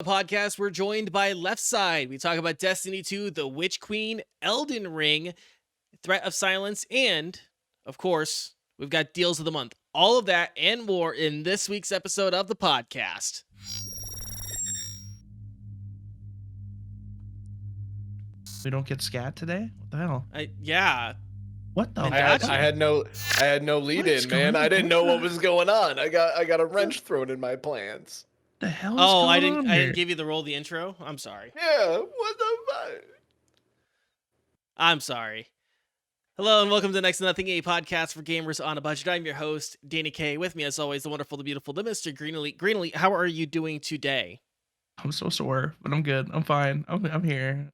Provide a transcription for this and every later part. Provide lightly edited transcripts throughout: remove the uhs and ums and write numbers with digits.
Podcast, we're joined by Leftsyde. We talk about Destiny 2, The Witch Queen, Elden Ring, Threat of Silence, and, of course, we've got Deals of the Month. All of that and more in this week's episode of the podcast. We don't get scat today? What the hell? Yeah. What the Mendacii. I had no lead in, man. I didn't know what was going on. I got a wrench thrown in my plans. The hell is Oh, going on I here? didn't give you the roll the intro. I'm sorry. Yeah, what the fuck? I'm sorry. Hello and welcome to Next to Nothing, a podcast for gamers on a budget. I'm your host, Danny K. With me, as always, the wonderful, the beautiful, the Mr. Green Elite. Green Elite, how are you doing today? I'm so sore, but I'm good. I'm fine. I'm here.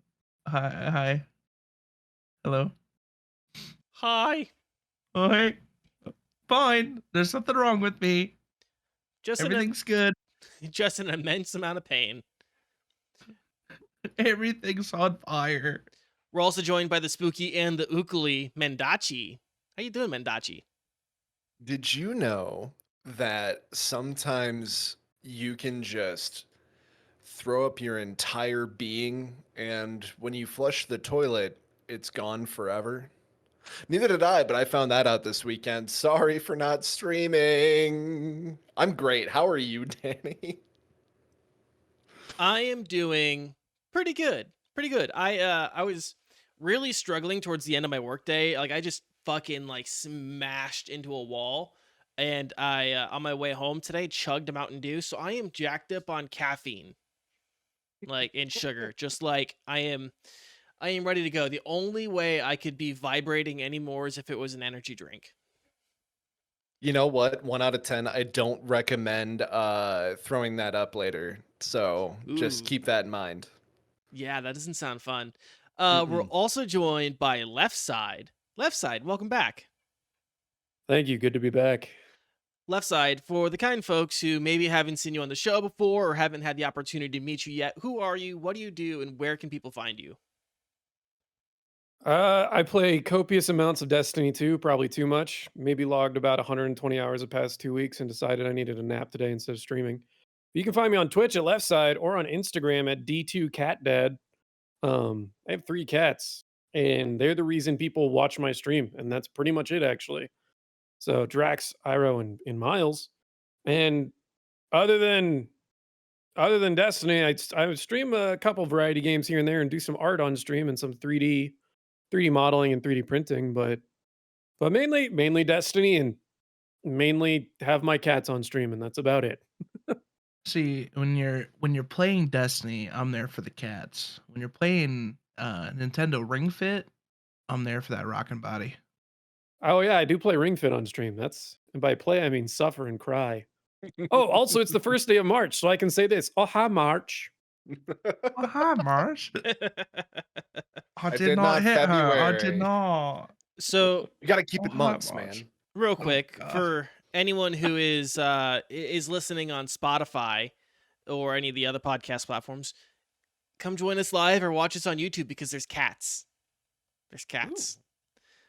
Hi. Hello. Hi. Oh, hey. Fine. There's nothing wrong with me. Everything's good. Just an immense amount of pain. Everything's on fire. We're also joined by the spooky and the ukuli, Mendacii. How you doing, Mendacii? Did you know that sometimes you can just throw up your entire being, and when you flush the toilet, it's gone forever? Neither did I, but I found that out this weekend. Sorry for not streaming. I'm great. How are you, Danny? I am doing pretty good. Pretty good. I was really struggling towards the end of my workday. Like I just fucking like smashed into a wall. And I on my way home today chugged a Mountain Dew. So I am jacked up on caffeine. Like in sugar. Just like I am ready to go. The only way I could be vibrating anymore is if it was an energy drink. You know what? 1 out of 10. I don't recommend throwing that up later. So just Ooh. keep that in mind. Yeah, that doesn't sound fun. We're also joined by Leftsyde. Leftsyde, welcome back. Thank you. Good to be back. Leftsyde, for the kind folks who maybe haven't seen you on the show before or haven't had the opportunity to meet you yet, who are you, what do you do, and where can people find you? I play copious amounts of Destiny 2, probably too much. Maybe logged about 120 hours the past 2 weeks and decided I needed a nap today instead of streaming. You can find me on Twitch at Leftsyde or on Instagram at D2CatDad. I have 3 cats, and they're the reason people watch my stream, and that's pretty much it, actually. So Drax, Iro, and Miles. And other than Destiny, I would stream a couple variety games here and there and do some art on stream and some 3D modeling and 3D printing, but mainly Destiny, and mainly have my cats on stream, and that's about it. See, when you're playing Destiny, I'm there for the cats. When you're playing Nintendo Ring Fit, I'm there for that rockin' body. Oh yeah, I do play Ring Fit on stream. And by play I mean suffer and cry. Oh, also it's the first day of March, so I can say this. Oh hi March. Oh, hi, Marsh. I did did not not hit her. I February. did not. So, You got to keep it hi, months, Marsh. man. real quick, God. for anyone who is listening on Spotify or any of the other podcast platforms, come join us live or watch us on YouTube because there's cats. There's cats.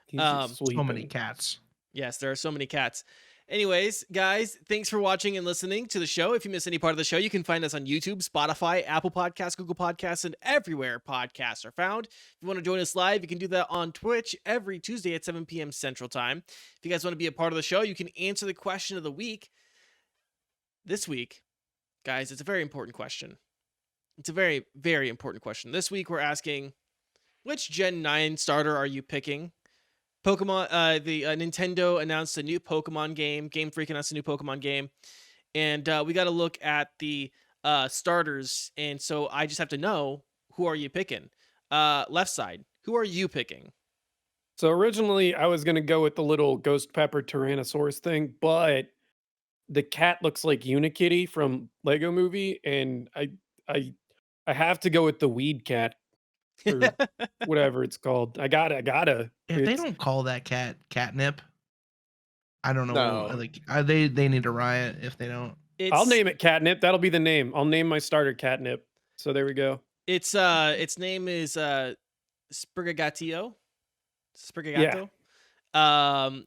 He's Um, So many sleeping. cats. Yes, there are so many cats. Anyways, guys, thanks for watching and listening to the show. If you miss any part of the show, you can find us on YouTube, Spotify, Apple Podcasts, Google Podcasts, and everywhere podcasts are found. If you want to join us live, you can do that on Twitch every Tuesday at 7 p.m. Central Time. If you guys want to be a part of the show, you can answer the question of the week. This week, guys, it's a very important question. It's a very, very important question. This week, we're asking, which Gen 9 starter are you picking? Pokemon, Nintendo announced a new Pokemon game. Game Freak announced a new Pokemon game. And we got to look at the starters. And so I just have to know, who are you picking? Leftsyde, who are you picking? So originally I was gonna go with the little ghost pepper Tyrannosaurus thing, but the cat looks like Unikitty from Lego Movie, and I have to go with the weed cat or whatever it's called. I gotta. If they It's- don't call that cat catnip, I don't know. No. Like, they need a riot if they don't. I'll name it Catnip. That'll be the name. I'll name my starter Catnip. So there we go. Its name is Sprigatito.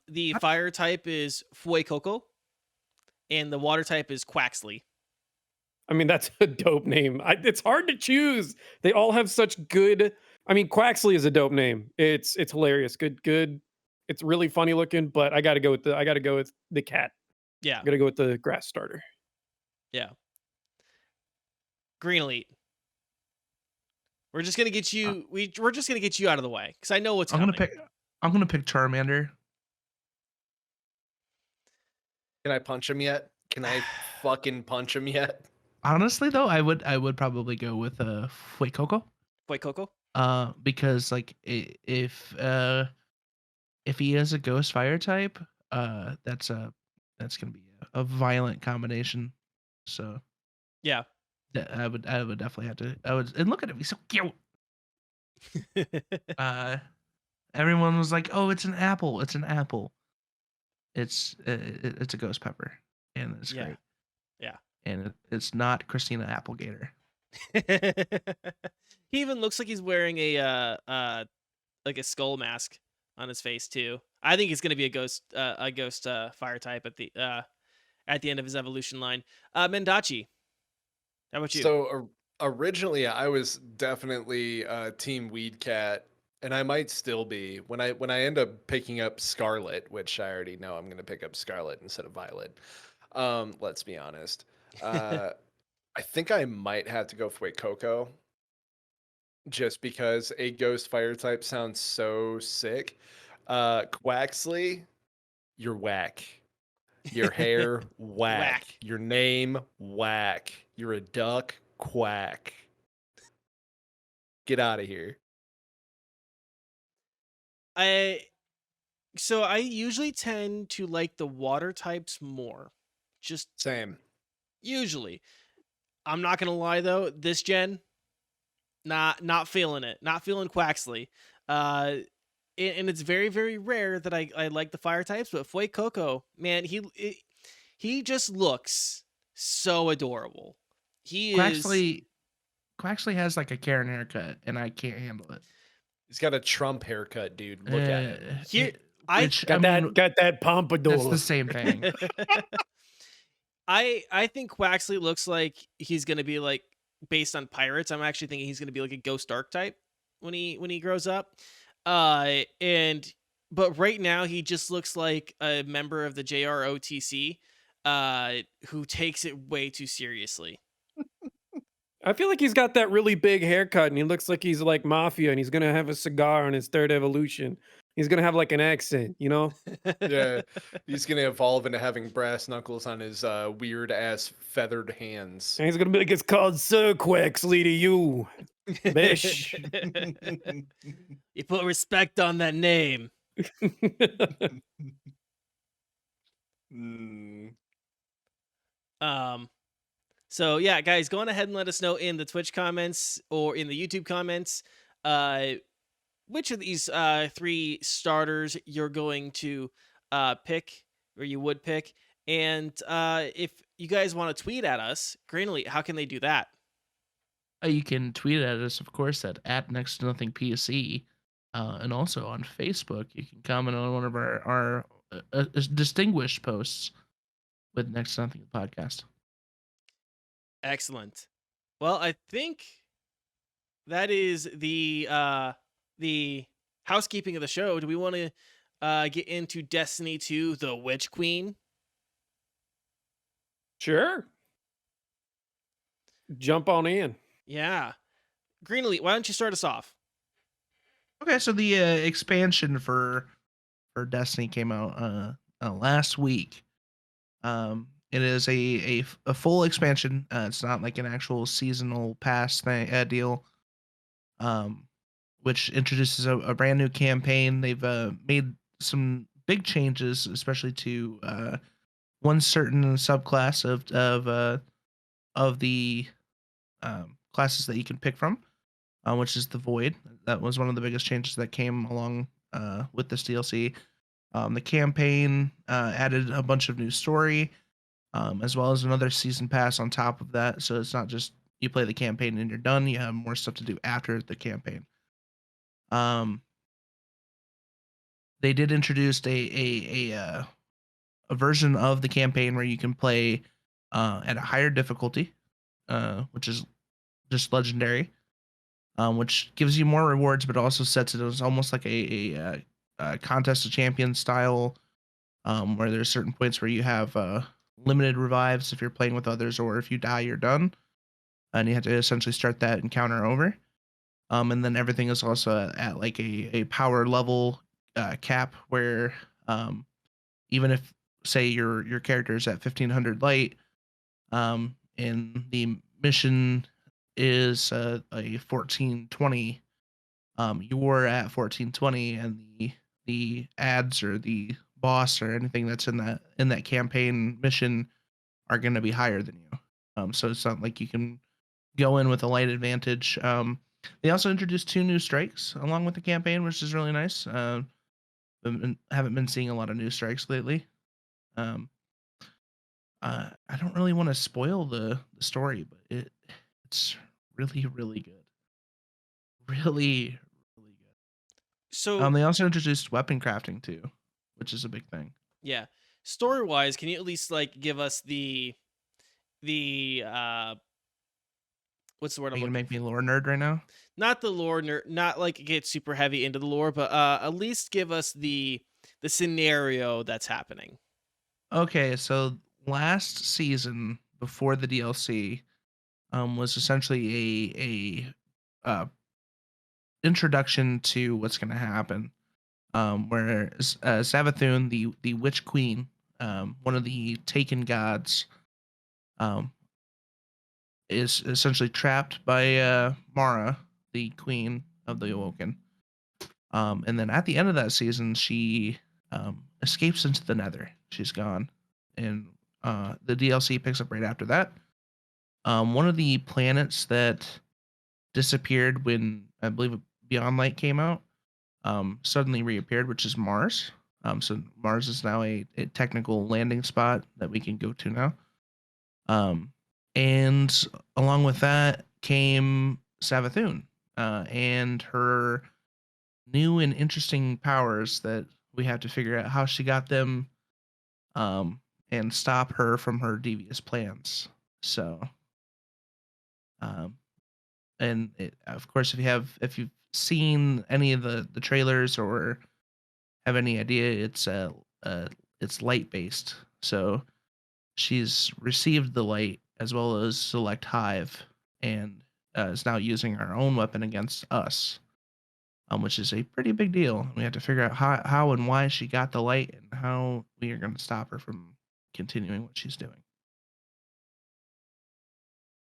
The fire type is Fuecoco, and the water type is Quaxley. I mean, that's a dope name. It's hard to choose. They all have such good. I mean, Quaxley is a dope name. It's hilarious. Good. It's really funny looking, but I gotta go with the cat. Yeah, I gotta go with the grass starter. yeah. Green Elite. We're just gonna get Uh, you. We're just gonna get you out of the way because I know what's I'm gonna coming. pick. I'm gonna pick Charmander. Can I punch him yet? Can I fucking punch him yet? Honestly, though, I would probably go with Fuecoco. Wait, Coco. Because like if he is a ghost fire type, that's gonna be a violent combination. So Yeah. I would definitely have to. I would, and look at him, he's so cute. Uh, Everyone was like, "Oh, it's an apple. It's an apple. It's a ghost pepper, and it's Yeah. great. Yeah. And it's not Christina Applegator." He even looks like he's wearing a skull mask on his face too. I think he's gonna be a ghost fire type at the end of his evolution line. Mendacii, how about you? So originally, I was definitely Team Weed Cat, and I might still be when I end up picking up Scarlet, which I already know I'm going to pick up Scarlet instead of Violet. Let's be honest. I think I might have to go for Coco, just because a Ghost Fire type sounds so sick. Quaxley, you're whack. Your hair, whack. Whack. Your name, whack. You're a duck, quack. Get out of here. I usually tend to like the water types more. Just Same. usually. I'm not gonna lie though, this gen, not feeling it. Not feeling Quaxley. And it's very, very rare that I like the fire types, but Foy Coco, man, he just looks so adorable. He is Quaxley has like a Karen haircut, and I can't handle it. He's got a Trump haircut, dude. Look at him. Here I Which Got that that's pompadour. the same thing. I think Quaxley looks like he's gonna be like based on pirates. I'm actually thinking he's gonna be like a ghost dark type when he grows up. And but right now he just looks like a member of the JROTC who takes it way too seriously. I feel like he's got that really big haircut, and he looks like he's like mafia, and he's gonna have a cigar on his third evolution. He's gonna have like an accent, you know? Yeah, he's gonna evolve into having brass knuckles on his weird ass feathered hands. And he's gonna be like, "It's called Sir Quaxley to you, bish." You put respect on that name. Mm. So yeah, guys, go on ahead and let us know in the Twitch comments or in the YouTube comments which of these three starters you're going to pick or you would pick. And if you guys want to tweet at us, Greenly, how can they do that? You can tweet at us, of course, at next to nothing PC, and also on Facebook. You can comment on one of our distinguished posts with Next to Nothing podcast. Excellent. Well, I think that is the housekeeping of the show. Do we want to get into Destiny 2, the Witch Queen? Sure. Jump on in. Yeah. Green Elite, why don't you start us off? Okay, so the expansion for Destiny came out last week. It is a full expansion. It's not like an actual seasonal pass thing deal. Which introduces a brand new campaign. They've made some big changes, especially to one certain subclass of the classes that you can pick from, which is the Void. That was one of the biggest changes that came along with this DLC. The campaign added a bunch of new story, as well as another season pass on top of that. So it's not just you play the campaign and you're done. You have more stuff to do after the campaign. They did introduce a version of the campaign where you can play at a higher difficulty, which is just legendary, which gives you more rewards, but also sets it as almost like a contest of champions style, where there's certain points where you have limited revives if you're playing with others, or if you die, you're done, and you have to essentially start that encounter over. And then everything is also at like a power level cap where even if say your character is at 1500 light, and the mission is a 1420, you're at 1420, and the ads or the boss or anything that's in that campaign mission are going to be higher than you. So it's not like you can go in with a light advantage. They also introduced two new strikes along with the campaign, which is really nice. Haven't been seeing a lot of new strikes lately. Um, I don't really want to spoil the story, but it's really really good, really really good. So They also introduced weapon crafting too, which is a big thing. yeah, story wise, can you at least like give us the what's the word Are I'm you gonna looking make me for? a lore nerd right now? Not the lore, not like get super heavy into the lore, but at least give us the scenario that's happening. Okay, so last season before the DLC was essentially a introduction to what's going to happen. Where Savathun, the Witch Queen, one of the Taken gods, um, is essentially trapped by Mara, the Queen of the Awoken. And then at the end of that season, she escapes into the Nether. She's gone, and the DLC picks up right after that. One of the planets that disappeared when I believe Beyond Light came out suddenly reappeared, which is Mars. So Mars is now a technical landing spot that we can go to now. And along with that came Savathun and her new and interesting powers that we have to figure out how she got them, um, and stop her from her devious plans. So, um, and of course, if you've seen any of the trailers or have any idea, it's light based. So she's received the light as well as select hive, and is now using her own weapon against us, which is a pretty big deal. We have to figure out how and why she got the light and how we are going to stop her from continuing what she's doing.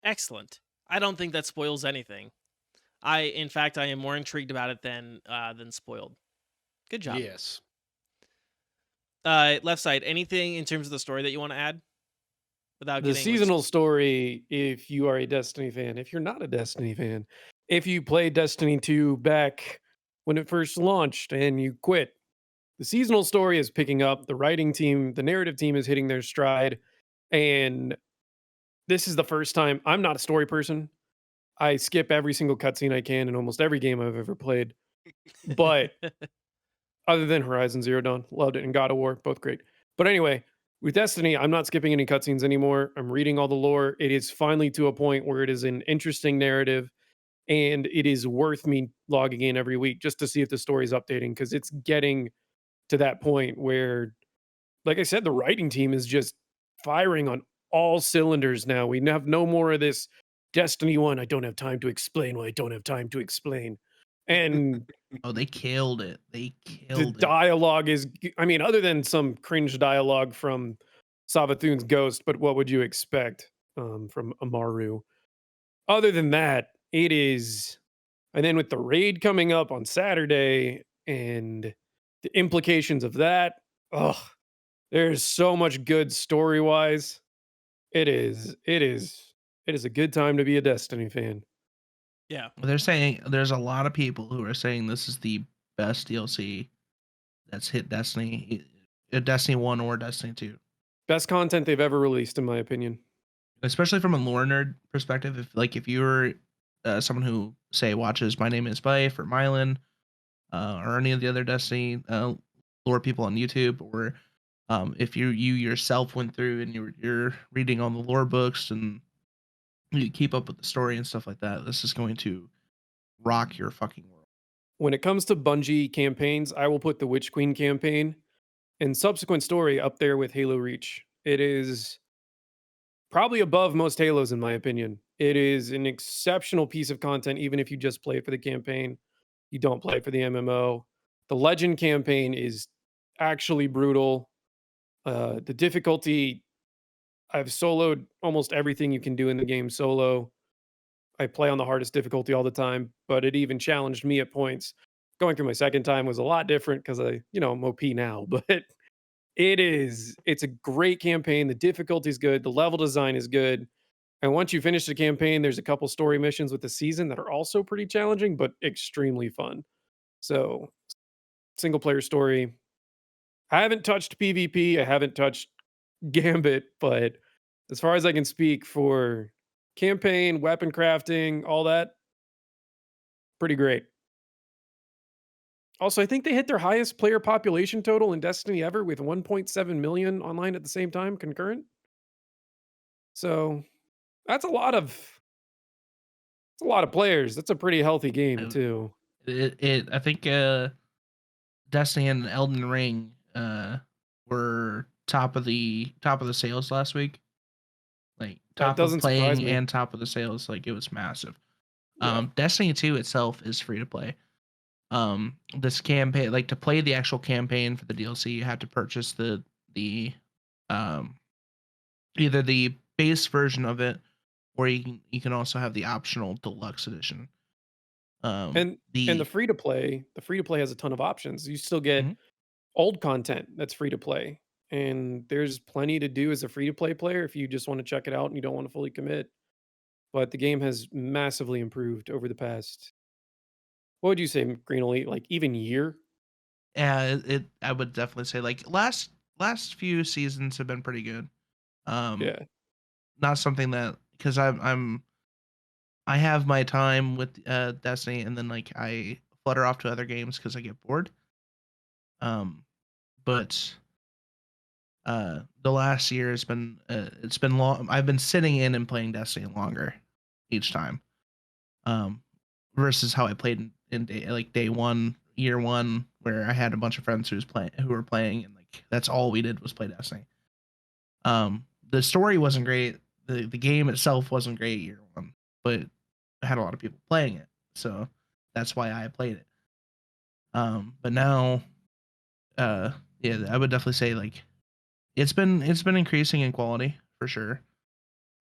Excellent. I don't think that spoils anything. In fact, I am more intrigued about it than spoiled. Good job. Yes. Left side, anything in terms of the story that you want to add without The getting like seasonal story, if you are a Destiny fan, if you're not a Destiny fan, if you played Destiny 2 back when it first launched and you quit, the seasonal story is picking up. The writing team, the narrative team is hitting their stride. And this is the first time I'm not a story person. I skip every single cutscene I can in almost every game I've ever played. But other than Horizon Zero Dawn, loved it, and God of War, both great. But anyway, with Destiny, I'm not skipping any cutscenes anymore. I'm reading all the lore. It is finally to a point where it is an interesting narrative, and it is worth me logging in every week just to see if the story is updating, because it's getting to that point where, like I said, the writing team is just firing on all cylinders now. We have no more of this Destiny 1, I don't have time to explain why I don't have time to explain. And Oh, they killed it! They the killed it. dialogue is, I mean, other than some cringe dialogue from Savathun's ghost, but what would you expect from Amaru? Other than that, it is. And then with the raid coming up on Saturday and the implications of that, oh, there's so much good story wise. It is a good time to be a Destiny fan. yeah. Well, they're saying there's a lot of people who are saying this is the best DLC that's hit Destiny, Destiny 1 or Destiny 2. Best content they've ever released, in my opinion. Especially from a lore nerd perspective. If you're someone who say watches My Name Is Bife or Mylan, or any of the other Destiny lore people on YouTube, or if you yourself went through and you're reading all the lore books and you keep up with the story and stuff like that, this is going to rock your fucking world. When it comes to Bungie campaigns, I will put the Witch Queen campaign and subsequent story up there with Halo Reach. It is probably above most Halos, in my opinion. It is an exceptional piece of content, even if you just play it for the campaign. You don't play it for the MMO. The Legend campaign is actually brutal. The difficulty, I've soloed almost everything you can do in the game solo. I play on the hardest difficulty all the time, but it even challenged me at points. Going through my second time was a lot different because I'm OP now, but it's a great campaign. The difficulty is good, the level design is good. And once you finish the campaign, there's a couple story missions with the season that are also pretty challenging, but extremely fun. So, single player story. I haven't touched PvP, I haven't touched Gambit, but as far as I can speak for campaign, weapon crafting, all that, pretty great. Also, I think they hit their highest player population total in Destiny ever with 1.7 million online at the same time, concurrent. So that's a lot of players. That's a pretty healthy game Uh, too. I think Destiny and Elden Ring were top of the sales last week. Like That top of doesn't surprise playing me. and top of the sales. Like it was massive. Yeah. Destiny 2 itself is free to play. This campaign, like to play the actual campaign for the DLC, you have to purchase the um either the base version of it, or you can also have the optional deluxe edition. And and The the free to play has a ton of options. You still get Mhm. old content that's free to play. And there's plenty to do as a free to play player if you just want to check it out and you don't want to fully commit. But the game has massively improved over the past, what would you say, Greenlee, like even year? Yeah, I would definitely say like last few seasons have been pretty good. Um, Yeah. Not something that because I have my time with Destiny, and then like I flutter off to other games because I get bored. Um, but the last year has been it's been long. I've been sitting in and playing Destiny longer each time. Um, versus how I played in day one, year one, where I had a bunch of friends who were playing, and like that's all we did was play Destiny. The story wasn't great. The game itself wasn't great year one, but I had a lot of people playing it, so that's why I played it. But now, uh, yeah, I would definitely say like it's been increasing in quality for sure,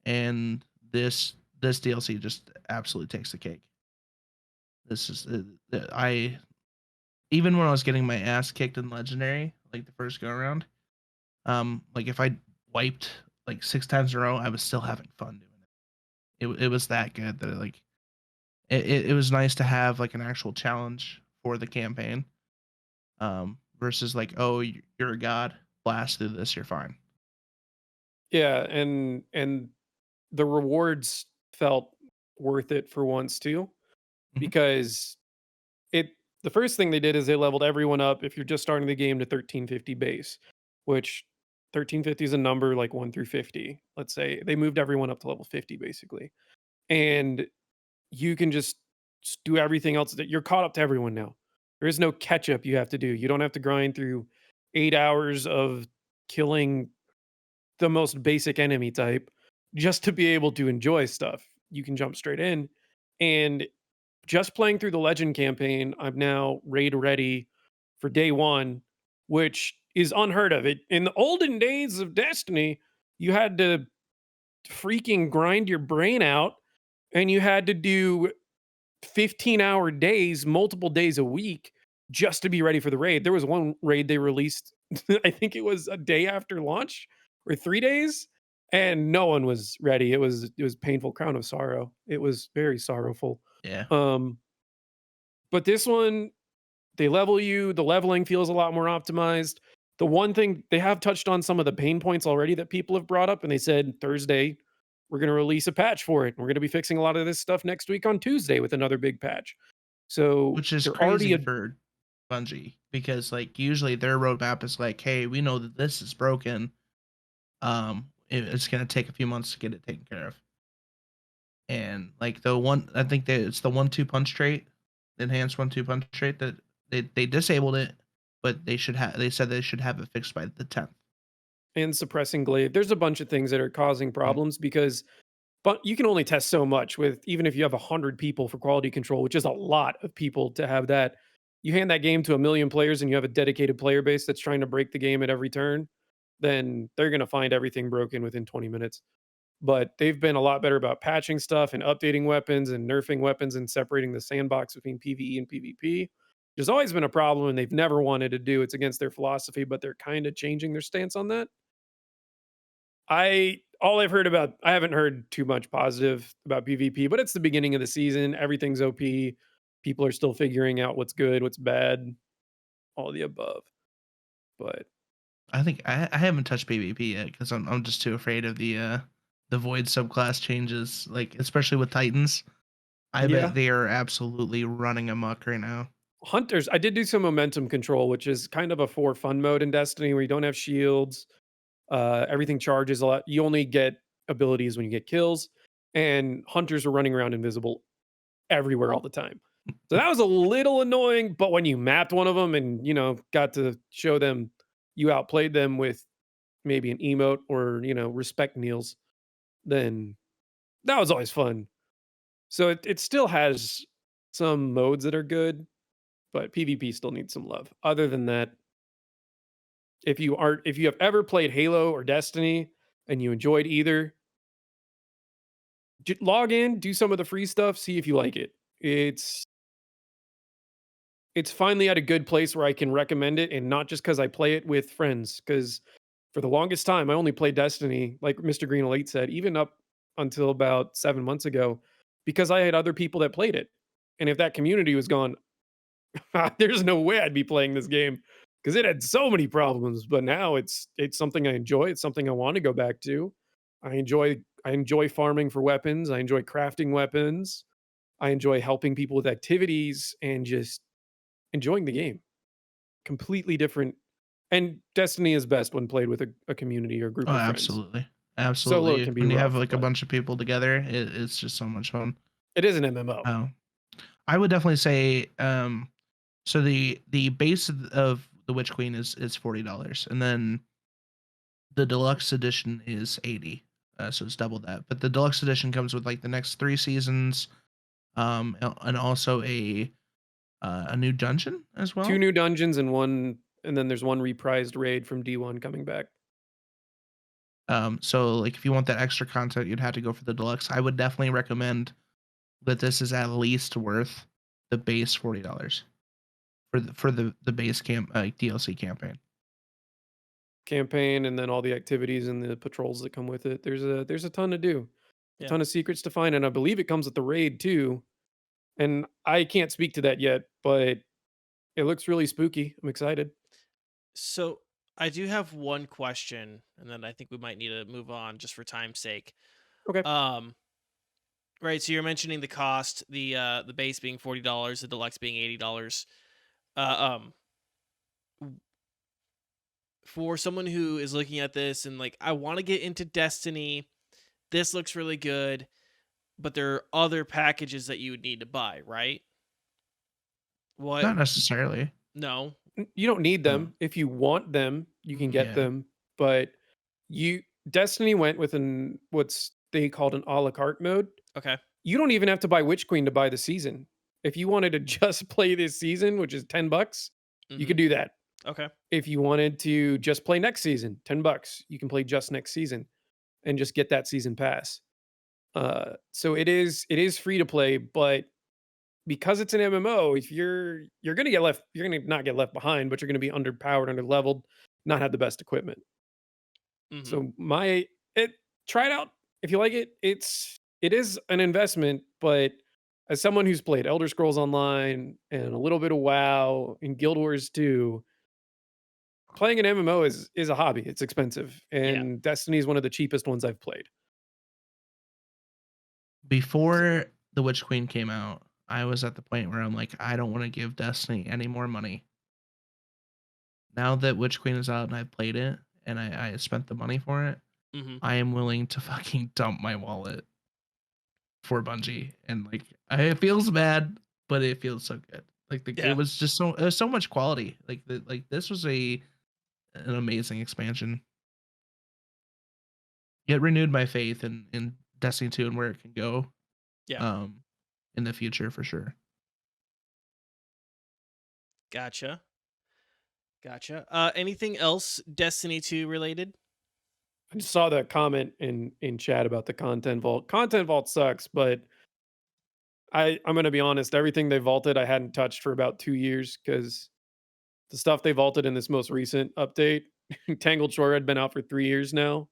and this DLC just absolutely takes the cake. This is I even when I was getting my ass kicked in legendary, like the first go around, like if I wiped like 6 times in a row, I was still having fun doing it. It was that good that it was nice to have like an actual challenge for the campaign, versus like, oh, you're a god, blast through this, you're fine. Yeah, and the rewards felt worth it for once too, Mhm. because it the first thing they did is they leveled everyone up if you're just starting the game to 1350 base, which 1350 is a number like 1 through 50. Let's say they moved everyone up to level 50 basically. And you can just do everything else that you're caught up to everyone now. There is no catch up you have to do. You don't have to grind through 8 hours of killing the most basic enemy type just to be able to enjoy stuff. You can jump straight in. And just playing through the Legend campaign, I'm now raid ready for day one, which is unheard of. It in the olden days of Destiny, you had to freaking grind your brain out and you had to do 15-hour days, multiple days a week just to be ready for the raid. There was one raid they released, I think it was a day after launch or 3 days, and no one was ready. It was painful crown of sorrow. It was very sorrowful. Yeah, Um, but this one, they level you, the leveling feels a lot more optimized. The one thing they have touched on some of the pain points already that people have brought up, and they said Thursday, we're going to release a patch for it. We're going to be fixing a lot of this stuff next week on Tuesday with another big patch. So which is they're already crazy for Bungie because like usually their roadmap is like, hey, we know that this is broken. It's gonna take a few months to get it taken care of. and like I think that it's the 1-2 punch trait, the enhanced 1-2 punch trait that they disabled it, but they said they should have it fixed by the 10th. And suppressing glaive. There's a bunch of things that are causing Mm. problems because but you can only test so much with even if you have 100 people for quality control, which is a lot of people to have that. You hand that game to a million players and you have a dedicated player base that's trying to break the game at every turn, then they're going to find everything broken within 20 minutes. But they've been a lot better about patching stuff and updating weapons and nerfing weapons and separating the sandbox between PvE and PvP. There's always been a problem and they've never wanted to do. It's against their philosophy, but they're kind of changing their stance on that. I haven't heard too much positive about PvP, but it's the beginning of the season. Everything's OP. People are still figuring out what's good, what's bad, all the above. But I think I haven't touched PvP yet because I'm just too afraid of the void subclass changes, like especially with Titans. I bet yeah, they are absolutely running amok right now. hunters, I did do some momentum control, which is kind of a for fun mode in Destiny where you don't have shields. Everything charges a lot. You only get abilities when you get kills, and hunters are running around invisible everywhere all the time. So that was a little annoying, but when you mapped one of them and, got to show them you outplayed them with maybe an emote or, respect kneels, then that was always fun. So it still has some modes that are good, but PvP still needs some love. Other than that, if you have ever played Halo or Destiny and you enjoyed either, log in, do some of the free stuff, see if you like it. It's finally at a good place where I can recommend it, and not just because I play it with friends. Because for the longest time, I only played Destiny, like Mr. Green Elite said, even up until about 7 months ago, because I had other people that played it. And if that community was gone, there's no way I'd be playing this game because it had so many problems. But now it's something I enjoy. It's something I want to go back to. I enjoy farming for weapons. I enjoy crafting weapons. I enjoy helping people with activities and just enjoying the game. Completely different. And Destiny is best when played with a community or group Oh, of friends. absolutely, Solo absolutely. can be When you have rough, like a but bunch of people together, it's just so much fun. it is an MMO. Oh, I would definitely say so the base of the Witch Queen is $40, and then the deluxe edition is 80. So it's double that. But the deluxe edition comes with like the next 3 seasons, and also a new dungeon as Two well. new dungeons and then there's one reprised raid from D1 coming back. So like if you want that extra content, you'd have to go for the deluxe. I would definitely recommend that this is at least worth the base $40 for the base camp DLC campaign. Campaign and then all the activities and the patrols that come with it. There's a ton to do. A Yeah. ton of secrets to find, and I believe it comes with the raid too. And I can't speak to that yet, but it looks really spooky. I'm excited. So I do have one question, and then I think we might need to move on just for time's sake. Okay. Um, right. So you're mentioning the cost, the base being $40, the deluxe being $80. Um, w- for someone who is looking at this and like, I want to get into Destiny. This looks really good, but there are other packages that you would need to buy, right? What? Not necessarily. No. You don't need No. them. If you want them, you can Mhm. get Yeah. them. But you Destiny went with what's they called an a la carte mode. Okay. You don't even have to buy Witch Queen to buy the season. If you wanted to just play this season, which is $10, you Hmm. could do that. Okay. If you wanted to just play next season, $10, you can play just next season and just get that season pass. So it is free to play, but because it's an MMO, if you're gonna get left, you're gonna not get left behind, but you're gonna be underpowered, underleveled, not have the best equipment. Hmm. So try it out if you like it. It is an investment, but as someone who's played Elder Scrolls Online and a little bit of WoW and Guild Wars 2, playing an MMO is a hobby. It's expensive, Yeah. and Destiny is one of the cheapest ones I've played. Before the Witch Queen came out, I was at the point where I'm like, I don't want to give Destiny any more money. Now that Witch Queen is out and I've played it and I spent the money for it, Hmm. I am willing to fucking dump my wallet for Bungie, and like it feels bad, but it feels so good. Like it Yeah. was just so so much quality. Like this was an amazing expansion. It renewed my faith in Destiny 2 and where it can go. Yeah. In the future for sure. Gotcha. Anything else Destiny 2 related? I just saw that comment in chat about the content vault. Content vault sucks, but I'm gonna be honest. Everything they vaulted, I hadn't touched for about 2 years because the stuff they vaulted in this most recent update, Tangled Shore had been out for 3 years now.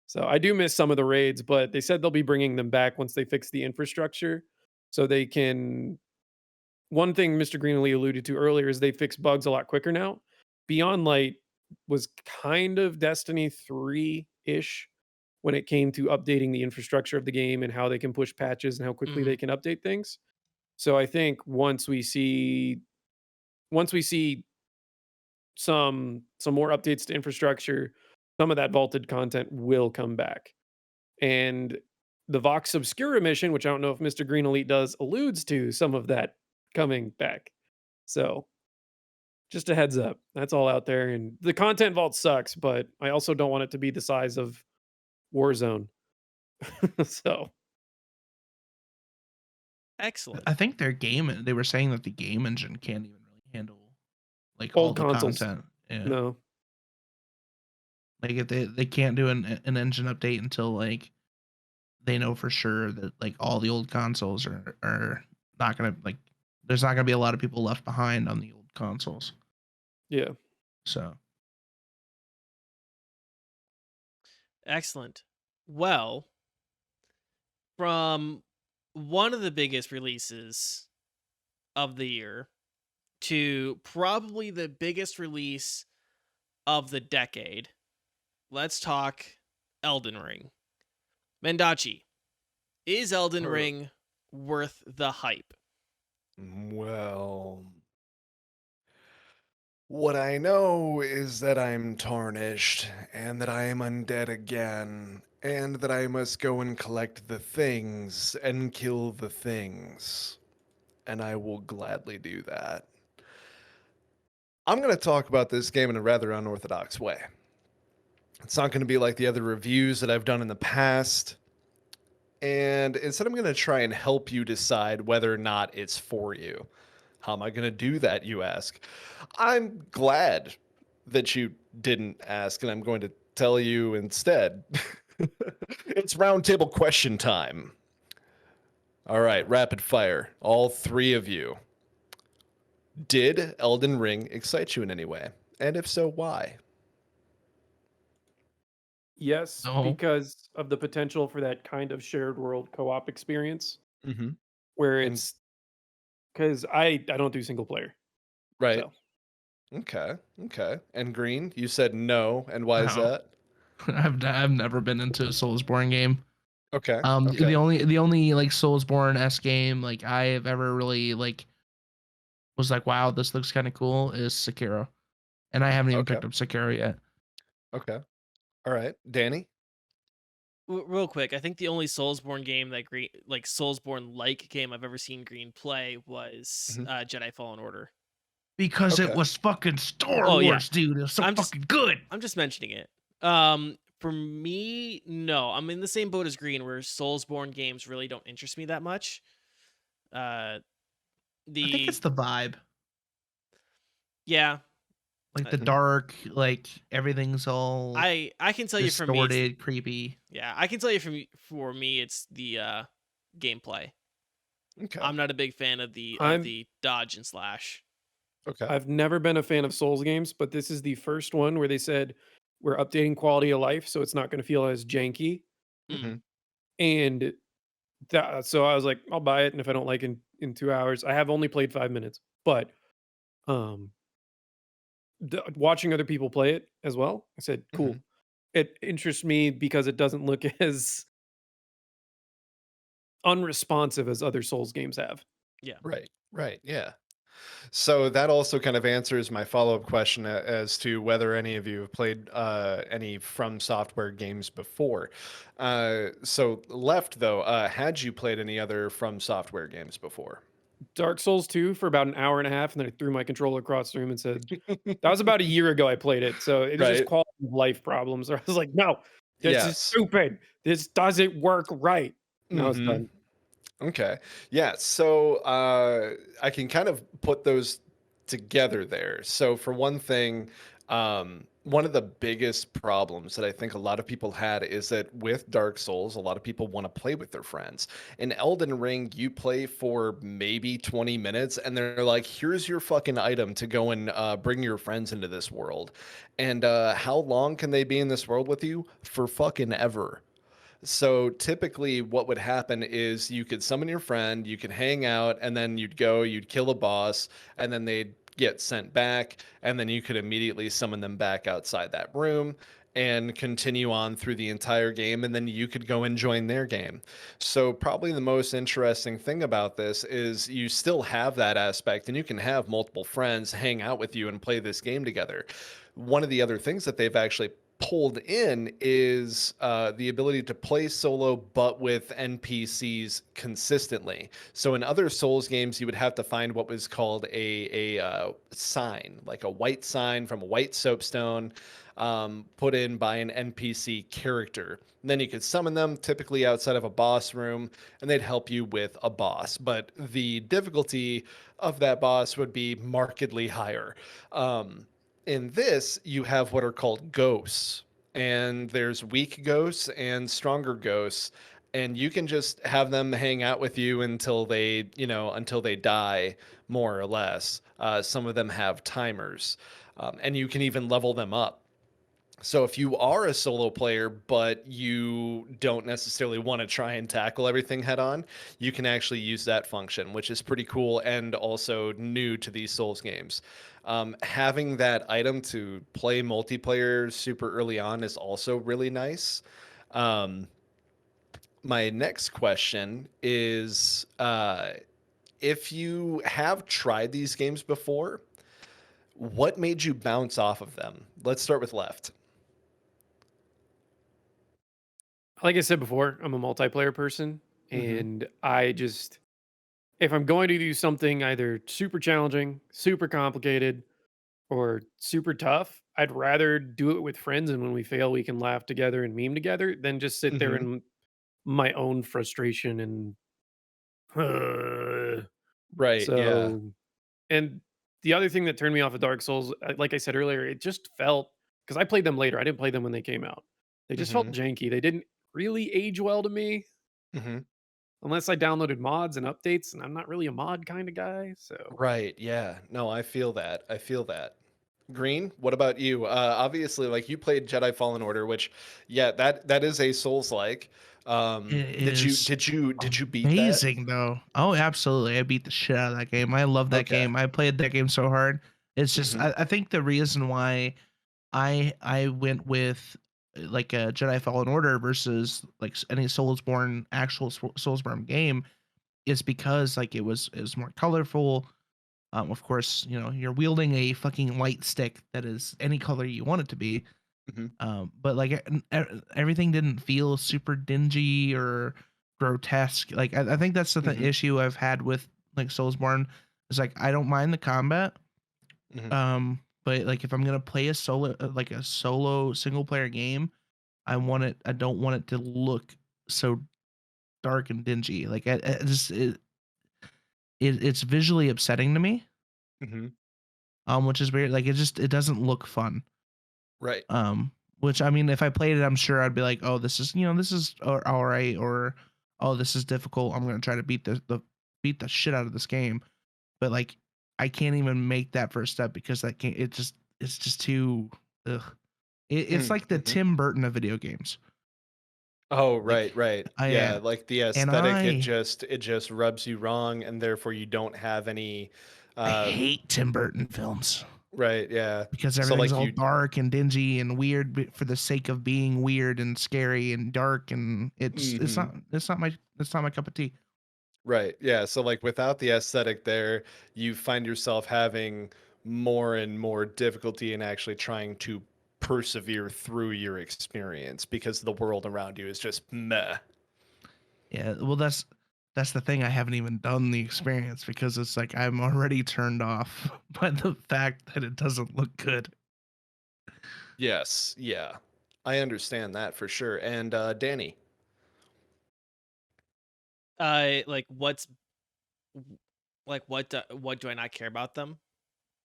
So I do miss some of the raids, but they said they'll be bringing them back once they fix the infrastructure, so they can. One thing Mr. Greenlee alluded to earlier is they fix bugs a lot quicker now. Beyond Light was kind of Destiny 3 ish when it came to updating the infrastructure of the game and how they can push patches and how quickly Mhm. they can update things. So I think once we see some more updates to infrastructure, some of that vaulted content will come back. And the Vox Obscura mission, which I don't know if Mr. Green Elite does, alludes to some of that coming back. So just a heads up. That's all out there. And the content vault sucks, but I also don't want it to be the size of Warzone. So Excellent. I think they were saying that the game engine can't even really handle like all old the consoles. content. Yeah. No. Like if they can't do an engine update until like they know for sure that like all the old consoles are not gonna like there's not gonna be a lot of people left behind on the old consoles. Yeah. So Excellent. Well, from one of the biggest releases of the year to probably the biggest release of the decade, let's talk Elden Ring. Mendacii, is Elden Er, Ring worth the hype? Well, what I know is that I'm tarnished, and that I am undead again, and that I must go and collect the things and kill the things. And I will gladly do that. I'm going to talk about this game in a rather unorthodox way. It's not going to be like the other reviews that I've done in the past. And instead, I'm going to try and help you decide whether or not it's for you. How am I going to do that, you ask? I'm glad that you didn't ask, and I'm going to tell you instead. It's roundtable question time. All right, rapid fire. All three of you. Did Elden Ring excite you in any way? And if so, why? Yes, no. because of the potential for that kind of shared world co-op experience Mm-hmm. where And it's because I don't do single player. right. So Okay. Okay. And Green, you said no, and why is No. that? I've never been into a Soulsborne game. Okay. The Okay. only like Soulsborne S game like I have ever really like was like, wow, this looks kind of cool is Sekiro. And I haven't even Okay. picked up Sekiro yet. Okay. All right. Danny? Real quick, I think the only Soulsborne game that Soulsborne like game I've ever seen Green play was Mhm. Jedi Fallen Order. Because it Okay. was fucking Star Oh, yeah. Wars, dude. It was so I'm just- fucking good. I'm just mentioning it. For me, no. I'm in the same boat as Green, where Soulsborne games really don't interest me that much. I think it's The the vibe. yeah, Like uh, the dark, like everything's all I can tell you from me, distorted, creepy. I can tell you for me, it's the gameplay. Okay. I'm not a big fan of the I'm dodge and slash. Okay. I've never been a fan of Souls games, but this is the first one where they said we're updating quality of life, so it's not going to feel as janky. Mm-hmm. And so I was like, I'll buy it, and if I don't like it in 2 hours, I have only played 5 minutes, but um, watching other people play it as well, I said, Mm-hmm. cool. It interests me because it doesn't look as unresponsive as other Souls games have. Yeah. Right. Right. Yeah. So that also kind of answers my follow-up question as to whether any of you have played any From Software games before. So left though, had you played any other From Software games before? Dark Souls 2 for about an hour and a half, and then I threw my controller across the room and said, that was about a year ago I played it. So it was just Right. quality of life problems. I was like, no, this is Yes. stupid. This doesn't work right. And I was Mm-hmm. done. Okay. Yeah. So I can kind of put those together there. So, for one thing, one of the biggest problems that I think a lot of people had is that with Dark Souls, a lot of people want to play with their friends. In Elden Ring, you play for maybe 20 minutes and they're like, here's your fucking item to go and bring your friends into this world. And how long can they be in this world with you? For fucking ever. So typically, what would happen is you could summon your friend, you could hang out, and then you'd kill a boss, and then they'd get sent back, and then you could immediately summon them back outside that room and continue on through the entire game, and then you could go and join their game. So, probably the most interesting thing about this is you still have that aspect, and you can have multiple friends hang out with you and play this game together. One of the other things that they've actually pulled in is the ability to play solo but with NPCs consistently. So in other Souls games, you would have to find what was called a sign, like a white sign from a white soapstone, put in by an NPC character. And then you could summon them, typically outside of a boss room, and they'd help you with a boss. But the difficulty of that boss would be markedly higher. In this, you have what are called ghosts, and there's weak ghosts and stronger ghosts, and you can just have them hang out with you until until they die, more or less. Some of them have timers, and you can even level them up. So if you are a solo player, but you don't necessarily want to try and tackle everything head on, you can actually use that function, which is pretty cool and also new to these Souls games. Having that item to play multiplayer super early on is also really nice. Um, my next question is if you have tried these games before, what made you bounce off of them? Let's start with Left. Like I said before, I'm a multiplayer person. Mm-hmm. And I just, if I'm going to do something either super challenging, super complicated, or super tough, I'd rather do it with friends. And when we fail, we can laugh together and meme together than just sit there Mm-hmm. in my own frustration and Right. Yeah. so. And the other thing that turned me off of Dark Souls, like I said earlier, it just felt because I played them later. I didn't play them when they came out. They just felt Mm-hmm. janky. They didn't really age well to me Mm-hmm. unless I downloaded mods and updates, and I'm not really a mod kind of guy. So Right. Yeah. No, I feel that. I feel that. Green, what about you? Obviously, like you played Jedi Fallen Order, which, yeah, that is a Souls like. It Did you is beat that? amazing though. Oh, absolutely. I beat the shit out of that game. I love that Okay. game. I played that game so hard. It's just Mm-hmm. I think the reason why I went with like a Jedi Fallen Order versus like any Soulsborne actual Soulsborne game is because like it was more colorful. Of course, you know, you're wielding a fucking light stick that is any color you want it to be. Mm-hmm. But like everything didn't feel super dingy or grotesque. Like I think that's the Mm-hmm. issue I've had with like Soulsborne is like I don't mind the combat. Mm-hmm. But like if I'm gonna play a solo like a solo single player game, I don't want it to look so dark and dingy. Like I just it's visually upsetting to me. Mm-hmm. Which is weird. Like it doesn't look fun. Right. Which I mean, if I played it, I'm sure I'd be like, oh, this is all right, or oh, this is difficult. I'm gonna try to beat the shit out of this game. But like, I can't even make that first step because I can't. It's just too. Ugh. It's like the Mm-hmm. Tim Burton of video games. Oh, Like right, right. I Yeah, am, like the and aesthetic, it just rubs you wrong, and therefore you don't have any. I Uh, hate Tim Burton films right. Yeah. because So everything's like all you. dark and dingy and weird for the sake of being weird and scary and dark, and it's Mm-hmm. not my cup of tea. Right. Yeah. So like without the aesthetic there, you find yourself having more and more difficulty in actually trying to persevere through your experience because the world around you is just meh. Yeah, well, that's the thing. I haven't even done the experience because it's like I'm already turned off by the fact that it doesn't look good. Yes. Yeah. I understand that for sure. And Danny. Like what do I not care about them?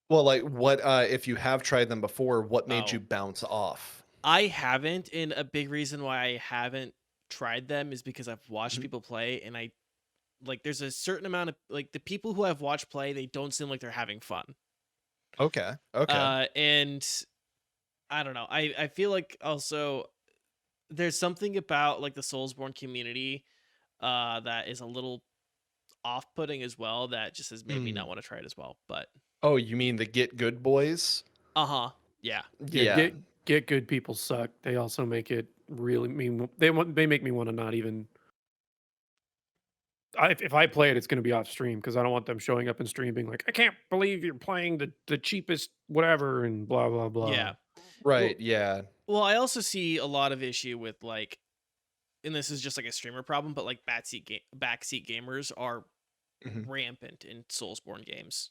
Well, like what if you have tried them before, what made you Oh, bounce off? I haven't, and a big reason why I haven't tried them is because I've watched Mhm. people play, and I like there's a certain amount of like the people who I've watched play, they don't seem like they're having fun. Okay. Okay. And I don't know. I feel like also there's something about like the Soulsborne community that is a little off-putting as well that just has made me not Mm. want to try it as well. But Oh, you mean the Get Good Boys? uh-huh. Yeah. Yeah, Yeah. get good people suck. They also make it really mean they make me want to not even if I play it, it's going to be off stream because I don't want them showing up in stream being like, I can't believe you're playing the cheapest whatever and blah blah blah. Yeah. Right. Well, Yeah. well, I also see a lot of issue with like, and this is just like a streamer problem, but like backseat gamers are Mhm. rampant in Soulsborne games.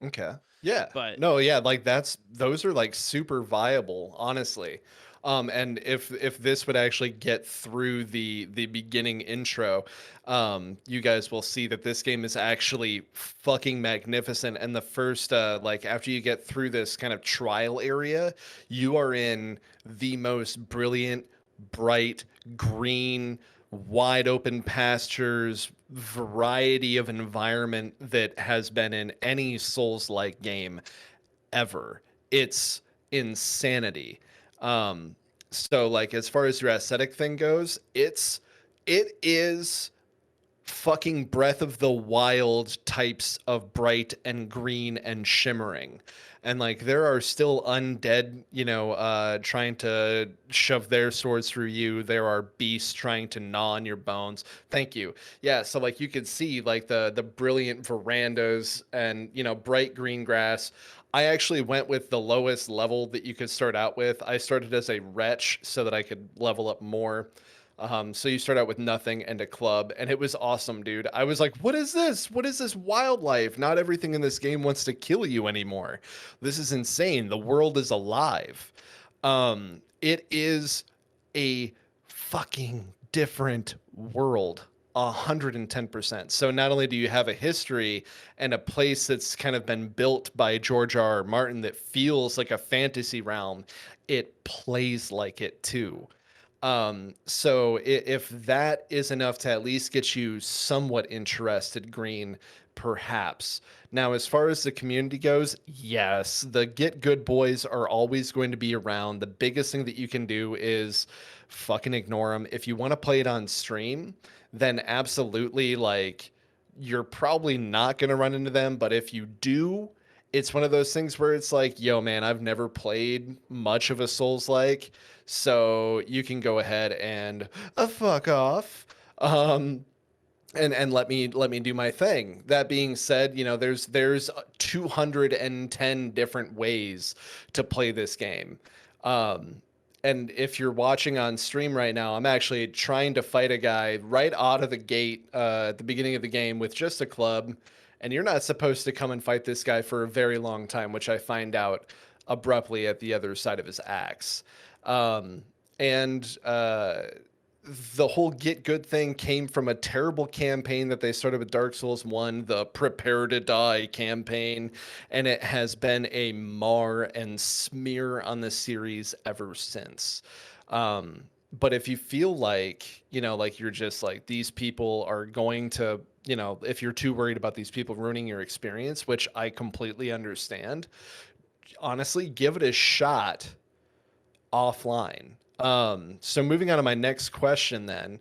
Okay. Yeah. But No, yeah, like those are like super viable, honestly. And if this would actually get through the beginning intro, you guys will see that this game is actually fucking magnificent. And the first like after you get through this kind of trial area, you are in the most brilliant, bright, green, wide open pastures, variety of environment that has been in any Souls like game ever. It's insanity. Um, so like as far as your aesthetic thing goes, it is fucking Breath of the Wild types of bright and green and shimmering. And like there are still undead, trying to shove their swords through you. There are beasts trying to gnaw on your bones. Thank you. Yeah, so like you could see like the brilliant verandas and bright green grass. I actually went with the lowest level that you could start out with. I started as a wretch so that I could level up more. So you start out with nothing and a club, and it was awesome, dude. I was like, what is this? What is this wildlife? Not everything in this game wants to kill you anymore. This is insane. The world is alive. It is a fucking different world. 110%. So not only do you have a history and a place that's kind of been built by George R. R. Martin that feels like a fantasy realm, it plays like it too. So if that is enough to at least get you somewhat interested, Green, perhaps. Now, as far as the community goes, yes, the Get Good Boys are always going to be around. The biggest thing that you can do is fucking ignore them. If you want to play it on stream, then absolutely, like, you're probably not going to run into them. But if you do, it's one of those things where it's like, yo, man, I've never played much of a Souls like, so you can go ahead and fuck off. Um, and let me do my thing. That being said, there's 210 different ways to play this game. Um, and if you're watching on stream right now, I'm actually trying to fight a guy right out of the gate at the beginning of the game with just a club. And you're not supposed to come and fight this guy for a very long time, which I find out abruptly at the other side of his axe. Um, and the whole get good thing came from a terrible campaign that they started with Dark Souls 1, the Prepare to Die campaign, and it has been a mar and smear on the series ever since. Um, but if you feel like, like you're just like these people are going to, if you're too worried about these people ruining your experience, which I completely understand, honestly, give it a shot offline. So moving on to my next question then.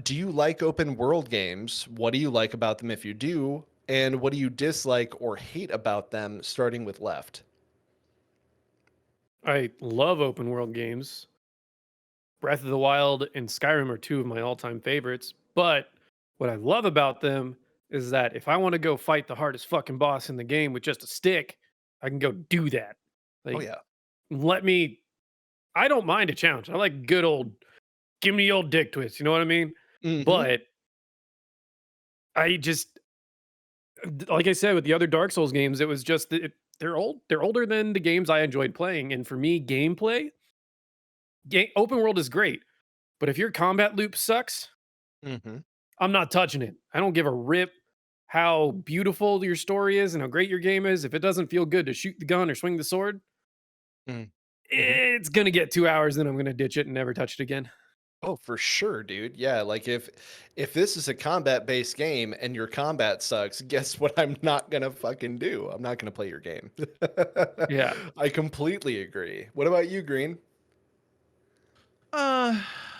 Do you like open world games? What do you like about them if you do? And what do you dislike or hate about them, starting with left? I love open world games. Breath of the Wild and Skyrim are two of my all-time favorites, but What I love about them is that if I want to go fight the hardest fucking boss in the game with just a stick, I can go do that. Oh Like, yeah. let me. I don't mind a challenge. I like good old, give me the old dick twist. You know what I mean? Mm-hmm. But I just, like I said with the other Dark Souls games, it was just that they're old. They're older than the games I enjoyed playing, and for me, gameplay, open world is great. But if your combat loop sucks, Mm-hmm. I'm not touching it. I don't give a rip how beautiful your story is and how great your game is. If it doesn't feel good to shoot the gun or swing the sword, Mm-hmm. it's gonna get 2 hours, then I'm gonna ditch it and never touch it again. Oh, for sure, dude. Yeah, like if this is a combat-based game and your combat sucks, guess what I'm not gonna fucking do? I'm not gonna play your game. Yeah. I completely agree. What about you, Green?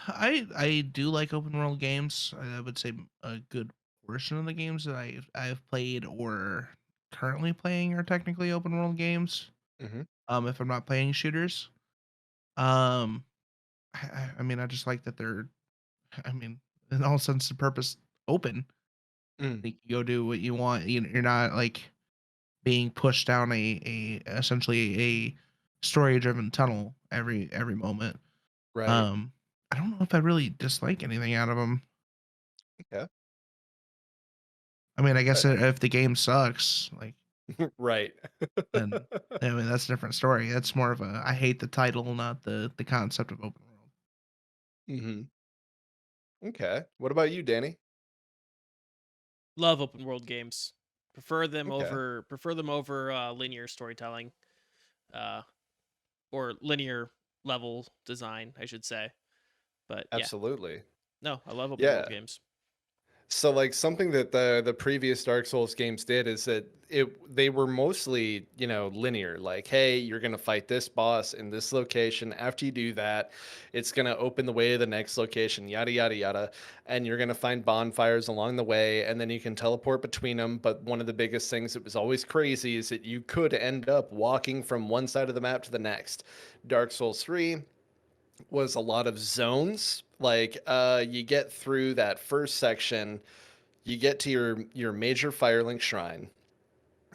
I do like open world games. I would say a good portion of the games that I've played or currently playing are technically open world games. Mm-hmm. If I'm not playing shooters, um, I mean, I just like that they're, I mean, in all sense of purpose, open. Mm, Like, you go do what you want. You're not like being pushed down a essentially a story driven tunnel every moment. right. Um, I don't know if I really dislike anything out of them. Yeah. I mean, I Uh, guess if the game sucks, like, right. then I mean that's a different story. That's more of a I hate the title, not the concept of open world. Mm-hmm. Okay. What about you, Danny? Love open world games. Okay. Prefer them over linear storytelling, uh, or linear level design, I should say. But yeah, Absolutely. no, I love open world Yeah. games. So like something that the previous Dark Souls games did is that they were mostly, linear. Like, hey, you're gonna fight this boss in this location. After you do that, it's gonna open the way to the next location, yada yada yada. And you're gonna find bonfires along the way, and then you can teleport between them. But one of the biggest things that was always crazy is that you could end up walking from one side of the map to the next. Dark Souls 3 was a lot of zones. Like you get through that first section, you get to your major Firelink shrine.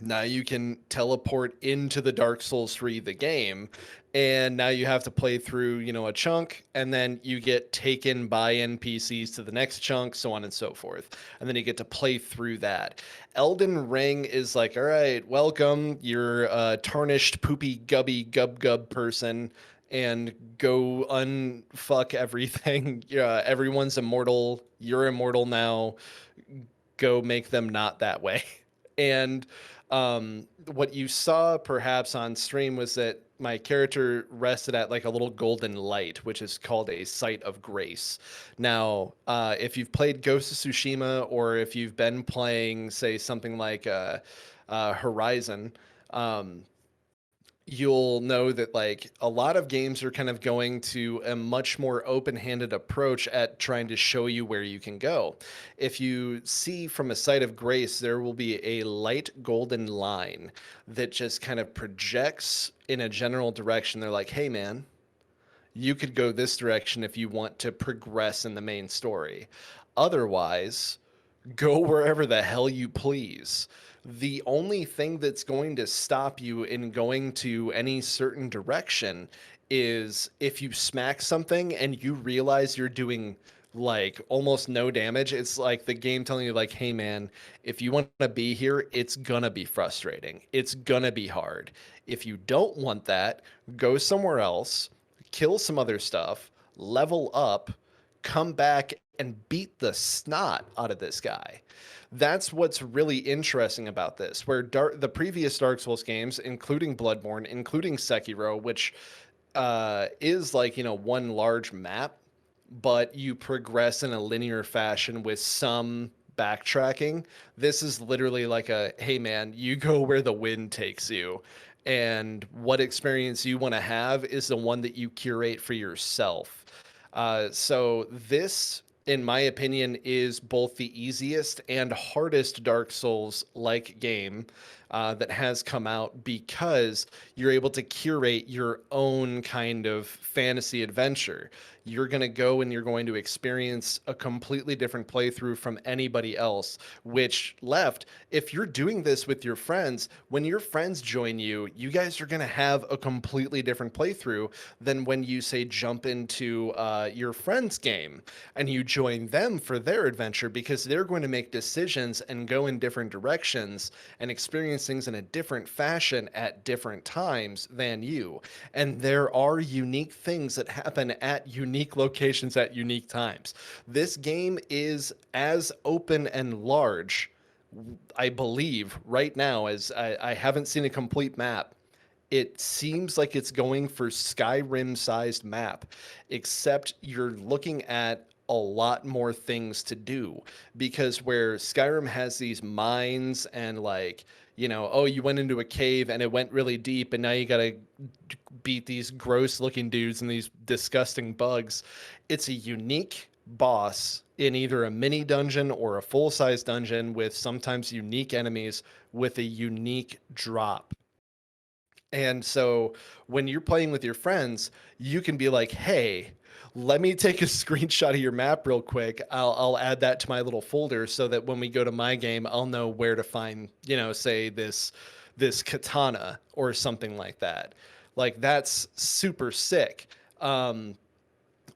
Now you can teleport into the Dark Souls 3 the game, and now you have to play through, a chunk, and then you get taken by NPCs to the next chunk, so on and so forth. And then you get to play through that. Elden Ring is like, all right, welcome, you're a tarnished, poopy, gubby, gub gub person, and go unfuck everything. Yeah, everyone's immortal. You're immortal now. Go make them not that way. And what you saw perhaps on stream was that my character rested at like a little golden light, which is called a site of grace. Now, if you've played Ghost of Tsushima, or if you've been playing, say, something like Horizon, um, you'll know that like a lot of games are kind of going to a much more open-handed approach at trying to show you where you can go. If you see from a site of grace, there will be a light golden line that just kind of projects in a general direction. They're like, hey man, you could go this direction if you want to progress in the main story. Otherwise, go wherever the hell you please. The only thing that's going to stop you in going to any certain direction is if you smack something and you realize you're doing like almost no damage. It's like the game telling you, like, hey man, if you want to be here, it's gonna be frustrating. It's gonna be hard. If you don't want that, go somewhere else, kill some other stuff, level up, come back and beat the snot out of this guy. That's what's really interesting about this. Where the previous Dark Souls games, including Bloodborne, including Sekiro, which is like, one large map, but you progress in a linear fashion with some backtracking. This is literally like a, hey man, you go where the wind takes you. And what experience you want to have is the one that you curate for yourself. So this, in my opinion, is both the easiest and hardest Dark Souls like game that has come out, because you're able to curate your own kind of fantasy adventure. you're going to go and you're going to experience a completely different playthrough from anybody else. Which, Left, if you're doing this with your friends, when your friends join you, you guys are going to have a completely different playthrough than when you say jump into your friend's game and you join them for their adventure, because they're going to make decisions and go in different directions and experience things in a different fashion at different times than you. And there are unique things that happen at unique locations at unique times. This game is as open and large, I believe, right now, as I haven't seen a complete map. It seems like it's going for Skyrim sized map, except you're looking at a lot more things to do, because where Skyrim has these mines and, like, oh, you went into a cave and it went really deep and now you got to beat these gross looking dudes and these disgusting bugs. It's a unique boss in either a mini dungeon or a full size dungeon with sometimes unique enemies with a unique drop. And so when you're playing with your friends, you can be like, hey, let me take a screenshot of your map real quick. I'll add that to my little folder so that when we go to my game, I'll know where to find, say this katana or something like that. Like, that's super sick.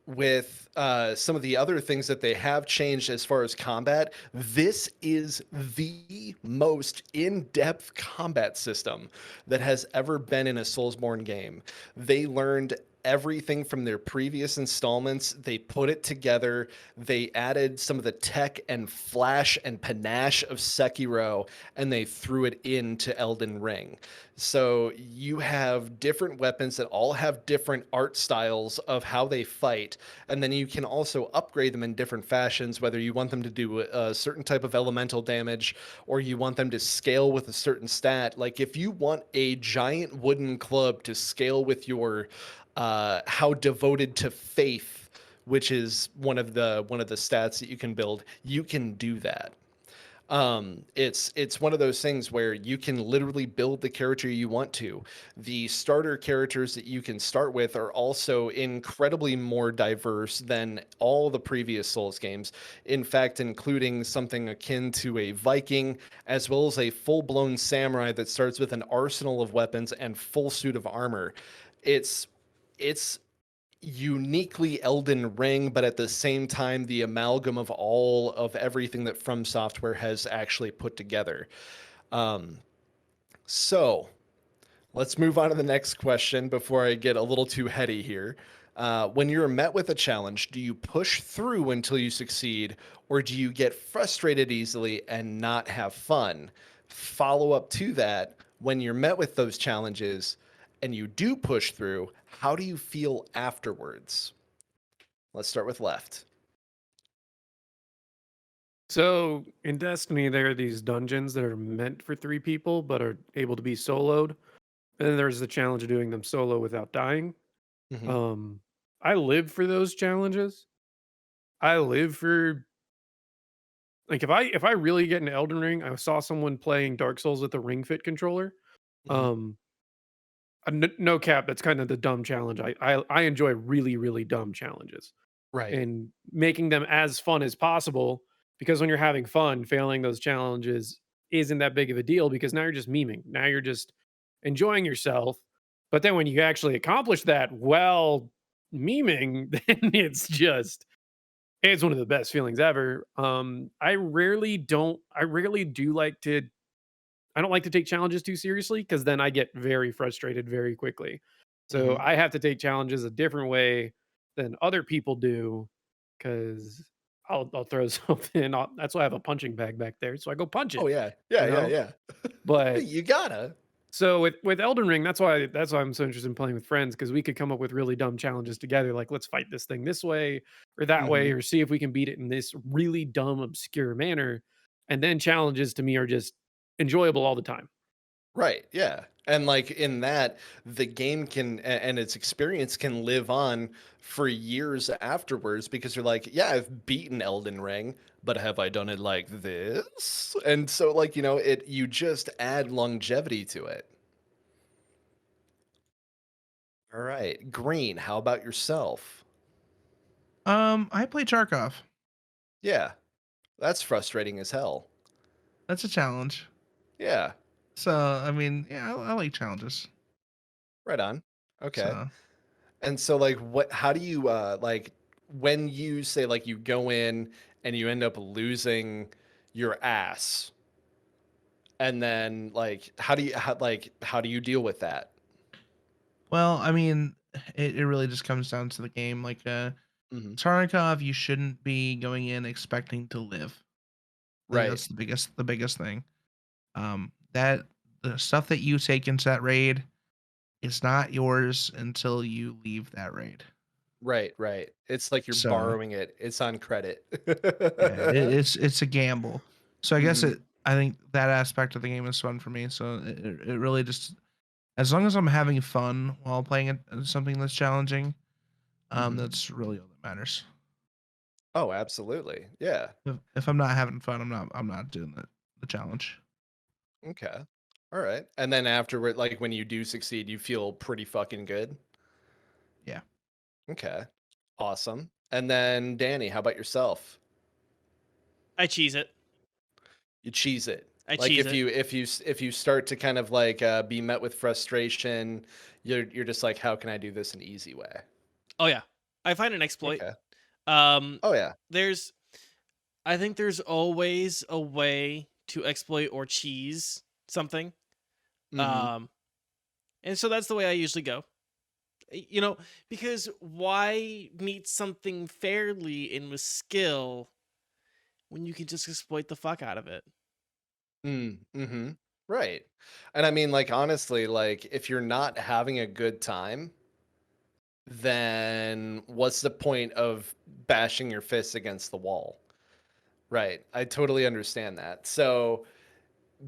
With some of the other things that they have changed as far as combat, this is the most in-depth combat system that has ever been in a Soulsborne game. They learned everything from their previous installments. They put it together. They added some of the tech and flash and panache of Sekiro, and they threw it into Elden Ring. So you have different weapons that all have different art styles of how they fight, and then you can also upgrade them in different fashions, whether you want them to do a certain type of elemental damage or you want them to scale with a certain stat. Like, if you want a giant wooden club to scale with your how devoted to faith, which is one of the stats that you can build, you can do that. It's one of those things where you can literally build the character you want to. The starter characters that you can start with are also incredibly more diverse than all the previous Souls games. In fact, including something akin to a Viking, as well as a full-blown samurai that starts with an arsenal of weapons and full suit of armor. It's uniquely Elden Ring, but at the same time, the amalgam of all of everything that From Software has actually put together. Um, so let's move on to the next question before I get a little too heady here. When you're met with a challenge, do you push through until you succeed, or do you get frustrated easily and not have fun? Follow up to that, when you're met with those challenges and you do push through, how do you feel afterwards? Let's start with Left. So in Destiny, there are these dungeons that are meant for 3 people, but are able to be soloed. And then there's the challenge of doing them solo without dying. Mm-hmm. Um, I live for those challenges. I live for, like, if I really get into Elden Ring, I saw someone playing Dark Souls with a Ring Fit controller. Mm-hmm. Um, no cap, that's kind of the dumb challenge. I enjoy really really dumb challenges Right. and making them as fun as possible, because when you're having fun, failing those challenges isn't that big of a deal, because now you're just memeing. Now you're just enjoying yourself. But then when you actually accomplish that while memeing, then it's one of the best feelings ever. I don't like to take challenges too seriously, because then I get very frustrated very quickly. So Mm-hmm. I have to take challenges a different way than other people do, because I'll throw something. That's why I have a punching bag back there, so I go punch Oh it. yeah, You yeah, yeah, know, yeah. but You gotta. so with Elden Ring, that's why I'm so interested in playing with friends, because we could come up with really dumb challenges together. Like, let's fight this thing this way or that way, Mm-hmm. or see if we can beat it in this really dumb, obscure manner. And then challenges to me are just enjoyable all the time. Right. Yeah. And like in that, the game can and its experience can live on for years afterwards, because you're like, yeah, I've beaten Elden Ring, but have I done it like this? And so, like, you just add longevity to it. All right. Green, how about yourself? I play Charkov. Yeah, that's frustrating as hell. That's a challenge. Yeah, So I mean, yeah, I like challenges. right on. Okay. So And so like how do you like when you say like you go in and you end up losing your ass and then like how do you deal with that? well, I mean, it really just comes down to the game. Like Hmm. Tarkov, you shouldn't be going in expecting to live. I think Right. that's the biggest thing. That the stuff that you take into that raid is not yours until you leave that raid. Right, right. It's like you're So borrowing it. It's on credit. yeah, it's a gamble. So I guess Hmm. I think that aspect of the game is fun for me. So it really just as long as I'm having fun while playing something that's challenging, Hmm. that's really all that matters. Oh, absolutely. Yeah. If I'm not having fun, I'm not doing the challenge. Okay. All right. And then afterward, like when you do succeed, you feel pretty fucking good. Yeah. Okay. Awesome. And then Danny, how about yourself? I cheese it. You cheese it. I Like cheese it. if you start to kind of like be met with frustration, you're just like, how can I do this an easy way? Oh yeah, I find an exploit. Okay. Um, Oh yeah. there's I think there's always a way to exploit or cheese something. Mm-hmm. Um, and so that's the way I usually go. You know, because why meet something fairly and with skill when you can just exploit the fuck out of it? Mm-hmm. Right. And I mean, like honestly, like if you're not having a good time, then what's the point of bashing your fists against the wall? Right. I totally understand that. So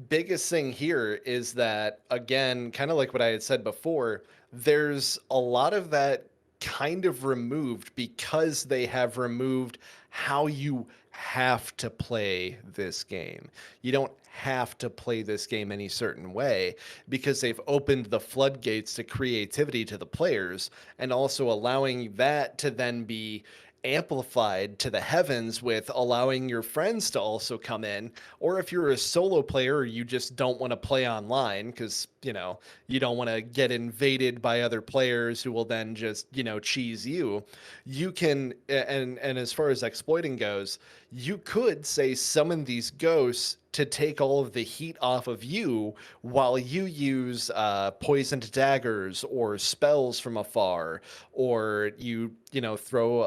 biggest thing here is that again, kind of like what I had said before, there's a lot of that kind of removed because they have removed how you have to play this game. You don't have to play this game any certain way because they've opened the floodgates to creativity to the players and also allowing that to then be amplified to the heavens with allowing your friends to also come in, or if you're a solo player or you just don't want to play online because you don't want to get invaded by other players who will then just cheese you, you can, and as far as exploiting goes, you could say summon these ghosts to take all of the heat off of you while you use poisoned daggers or spells from afar, or you throw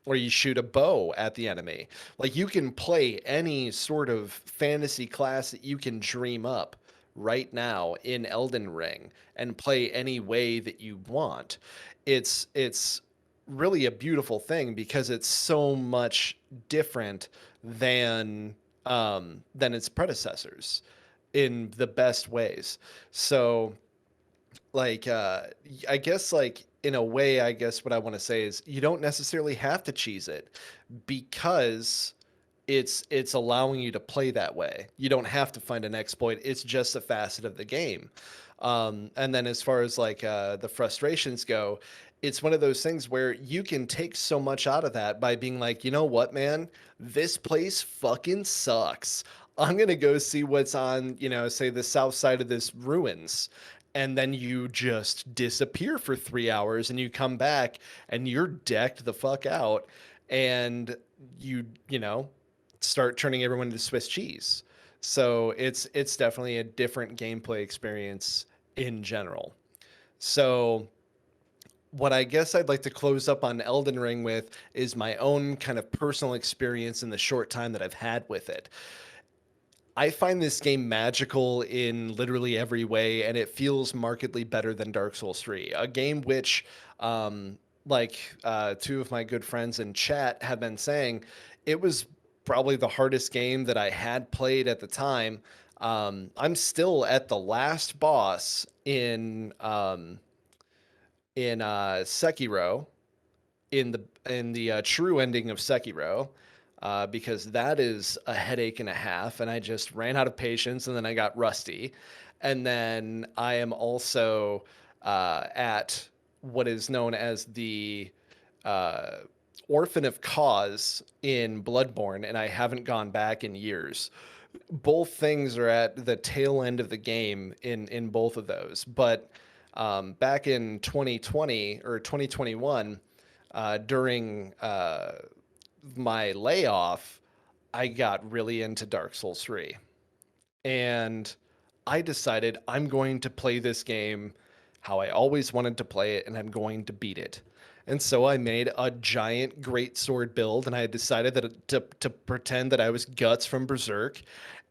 or you shoot a bow at the enemy. Like you can play any sort of fantasy class that you can dream up right now in Elden Ring and play any way that you want. It's really a beautiful thing because it's so much different than its predecessors in the best ways. So like I guess like in a way, I guess what I want to say is you don't necessarily have to cheese it because it's allowing you to play that way. You don't have to find an exploit. It's just a facet of the game. And then as far as like the frustrations go, it's one of those things where you can take so much out of that by being like, you know what, man, this place fucking sucks. I'm gonna go see what's on, say the south side of this ruins. And then you just disappear for 3 hours and you come back and you're decked the fuck out and you start turning everyone into Swiss cheese. So it's definitely a different gameplay experience in general. So what I guess I'd like to close up on Elden Ring with is my own kind of personal experience in the short time that I've had with it. I find this game magical in literally every way, and it feels markedly better than Dark Souls 3, a game which, two of my good friends in chat have been saying, it was probably the hardest game that I had played at the time. I'm still at the last boss in Sekiro, in the true ending of Sekiro, because that is a headache and a half, and I just ran out of patience, and then I got rusty, and then I am also at what is known as the uh, Orphan of Cause in Bloodborne, and I haven't gone back in years. Both things are at the tail end of the game in both of those. But back in 2020 or 2021, during my layoff, I got really into Dark Souls 3. And I decided I'm going to play this game how I always wanted to play it, and I'm going to beat it. And so I made a giant greatsword build, and I decided that to pretend that I was Guts from Berserk,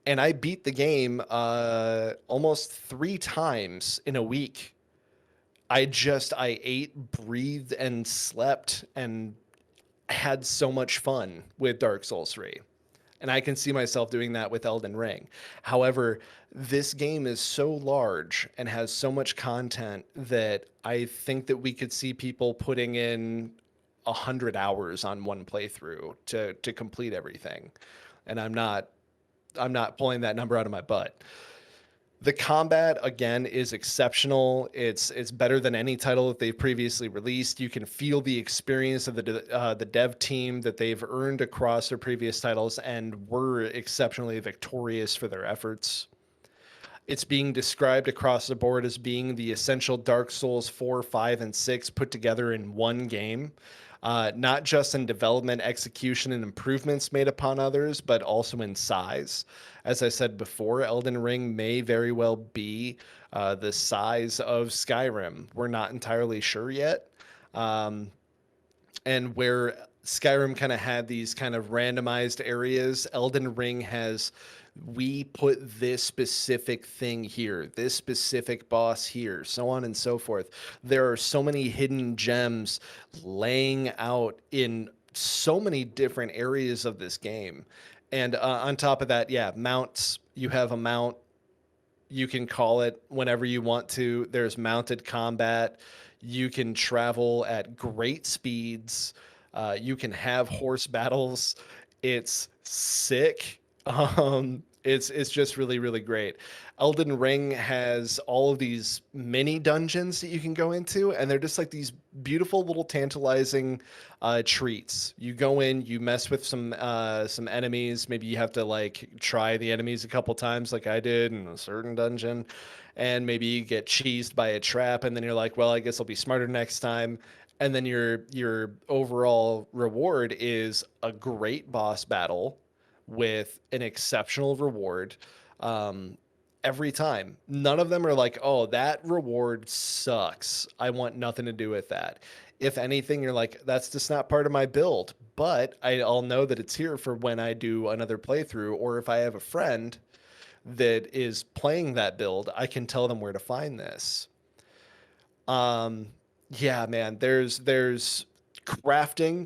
and I beat the game almost 3 times in a week. I ate, breathed, and slept, and had so much fun with Dark Souls 3. And I can see myself doing that with Elden Ring. However, this game is so large and has so much content that I think that we could see people putting in 100 hours on one playthrough to complete everything. And I'm not pulling that number out of my butt. The combat again is exceptional. It's better than any title that they've previously released. You can feel the experience of the dev team that they've earned across their previous titles and were exceptionally victorious for their efforts. It's being described across the board as being the essential Dark Souls 4, 5, and 6 put together in one game. Not just in development, execution, and improvements made upon others, but also in size. As I said before, Elden Ring may very well be the size of Skyrim. We're not entirely sure yet. And where Skyrim kind of had these kind of randomized areas, Elden Ring has, we put this specific thing here, this specific boss here, so on and so forth. There are so many hidden gems laying out in so many different areas of this game. And on top of that, yeah, mounts. You have a mount. You can call it whenever you want to. There's mounted combat. You can travel at great speeds. You can have horse battles. It's sick. It's just really, really great. Elden Ring has all of these mini dungeons that you can go into, and they're just like these beautiful little tantalizing treats. You go in, you mess with some enemies. Maybe you have to like try the enemies a couple times, like I did in a certain dungeon, and maybe you get cheesed by a trap, and then you're like, well, I guess I'll be smarter next time. And then your overall reward is a great boss battle with an exceptional reward. Every time. None of them are like, oh, that reward sucks. I want nothing to do with that. If anything, you're like, that's just not part of my build. But I'll know that it's here for when I do another playthrough, or if I have a friend that is playing that build, I can tell them where to find this. Yeah, man, there's crafting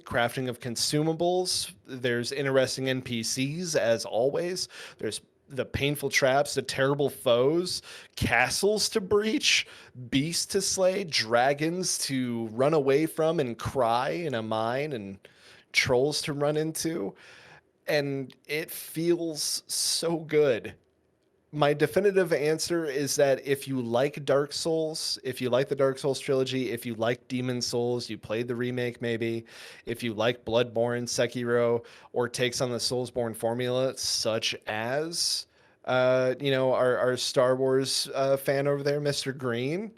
of consumables. There's interesting NPCs as always. There's the painful traps, the terrible foes, castles to breach, beasts to slay, dragons to run away from and cry in a mine, and trolls to run into. And it feels so good. My definitive answer is that if you like Dark Souls, if you like the Dark Souls trilogy, if you like Demon Souls, you played the remake maybe, if you like Bloodborne, Sekiro, or takes on the Soulsborne formula, such as, our Star Wars fan over there, Mr. Green,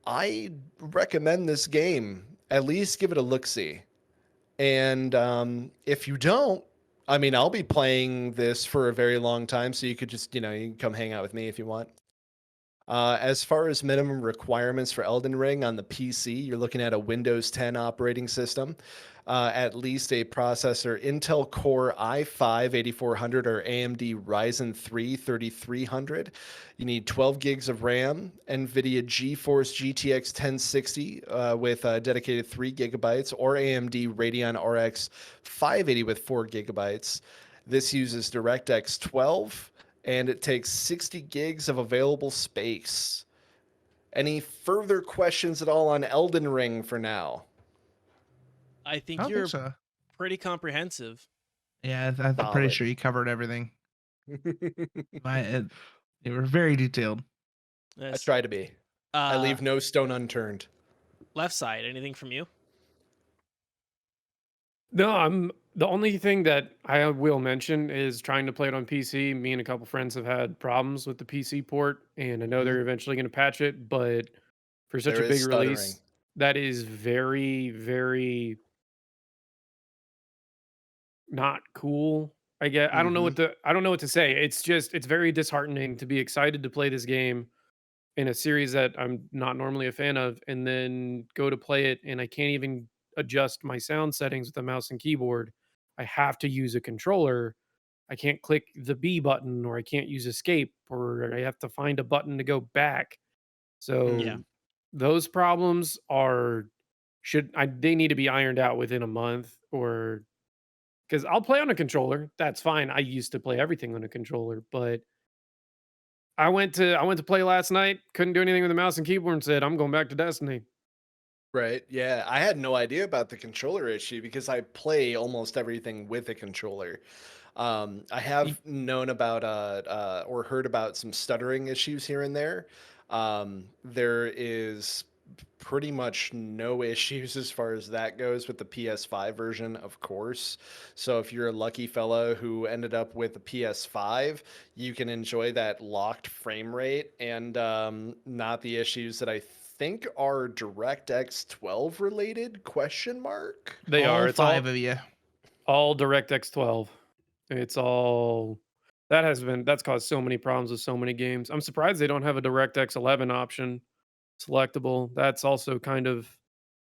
I recommend this game. At least give it a look-see. And if you don't, I mean, I'll be playing this for a very long time, so you could just, you can come hang out with me if you want. As far as minimum requirements for Elden Ring on the PC, you're looking at a Windows 10 operating system, at least a processor Intel Core i5-8400 or AMD Ryzen 3 3300. You need 12 gigs of RAM, NVIDIA GeForce GTX 1060 with dedicated 3 gigabytes, or AMD Radeon RX 580 with 4 gigabytes. This uses DirectX 12, and it takes 60 gigs of available space. Any further questions at all on Elden Ring for now? I I think don't you're think so. pretty comprehensive. Yeah, I'm pretty Solid. sure you covered everything. They were very detailed. I Yes. try to be. I leave no stone unturned. Left side, anything from you? No, the only thing that I will mention is trying to play it on PC. Me and a couple friends have had problems with the PC port, and I know Mhm. they're eventually going to patch it. But for such There a is big stuttering. release, that is very, very not cool. Mhm. I don't know what to say. It's very disheartening to be excited to play this game in a series that I'm not normally a fan of, and then go to play it, and I can't even adjust my sound settings with a mouse and keyboard. I have to use a controller. I can't click the B button, or I can't use escape, or I have to find a button to go back. Yeah. Mhm. So those problems are they need to be ironed out within a month, or because I'll play on a controller. That's fine. I used to play everything on a controller, but I went to play last night, couldn't do anything with the mouse and keyboard, and said, "I'm going back to Destiny." Right. Yeah. I had no idea about the controller issue because I play almost everything with a controller. I Y- have known about or heard about some stuttering issues here and there. There is pretty much no issues as far as that goes with the PS5 version, of course. So if you're a lucky fellow who ended up with a PS5, you can enjoy that locked frame rate and not the issues that I think are DirectX 12 related question mark. They are. all It's 5 of you. all DirectX 12. It's all that's caused so many problems with so many games. I'm surprised they don't have a DirectX 11 option selectable. That's also kind of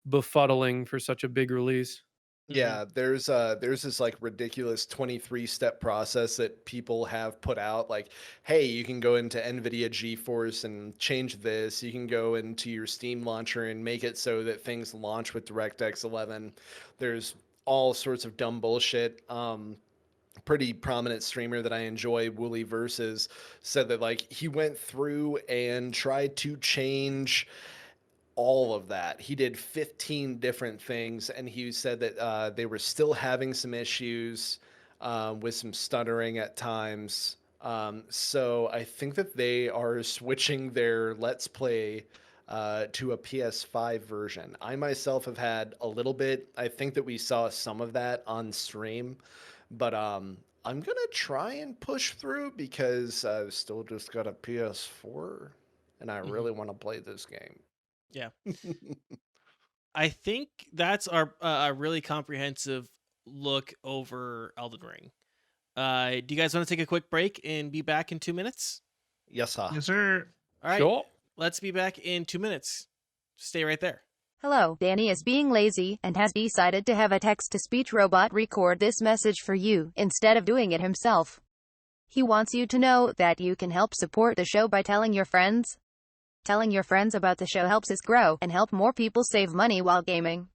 befuddling for such a big release. Hmm. Yeah, there's this like ridiculous 23-step process that people have put out like, hey, you can go into NVIDIA GeForce and change this. You can go into your Steam launcher and make it so that things launch with DirectX 11. There's all sorts of dumb bullshit. Pretty prominent streamer that I enjoy, Wooly Versus, said that like he went through and tried to change all of that. He did 15 different things, and he said that they were still having some issues with some stuttering at times. So I think that they are switching their Let's Play to a PS5 version. I myself have had a little bit. I think that we saw some of that on stream, but I'm gonna try and push through because I've still just got a PS4, and I Hmm. really want to play this game. Yeah. I think that's our a really comprehensive look over Elden Ring. Do you guys want to take a quick break and be back in 2 minutes? Yes, sir. Yes, sir. All right, Sure. let's be back in 2 minutes. Stay right there. Hello, Danny is being lazy and has decided to have a text-to-speech robot record this message for you instead of doing it himself. He wants you to know that you can help support the show by telling your friends. Telling your friends about the show helps us grow and help more people save money while gaming.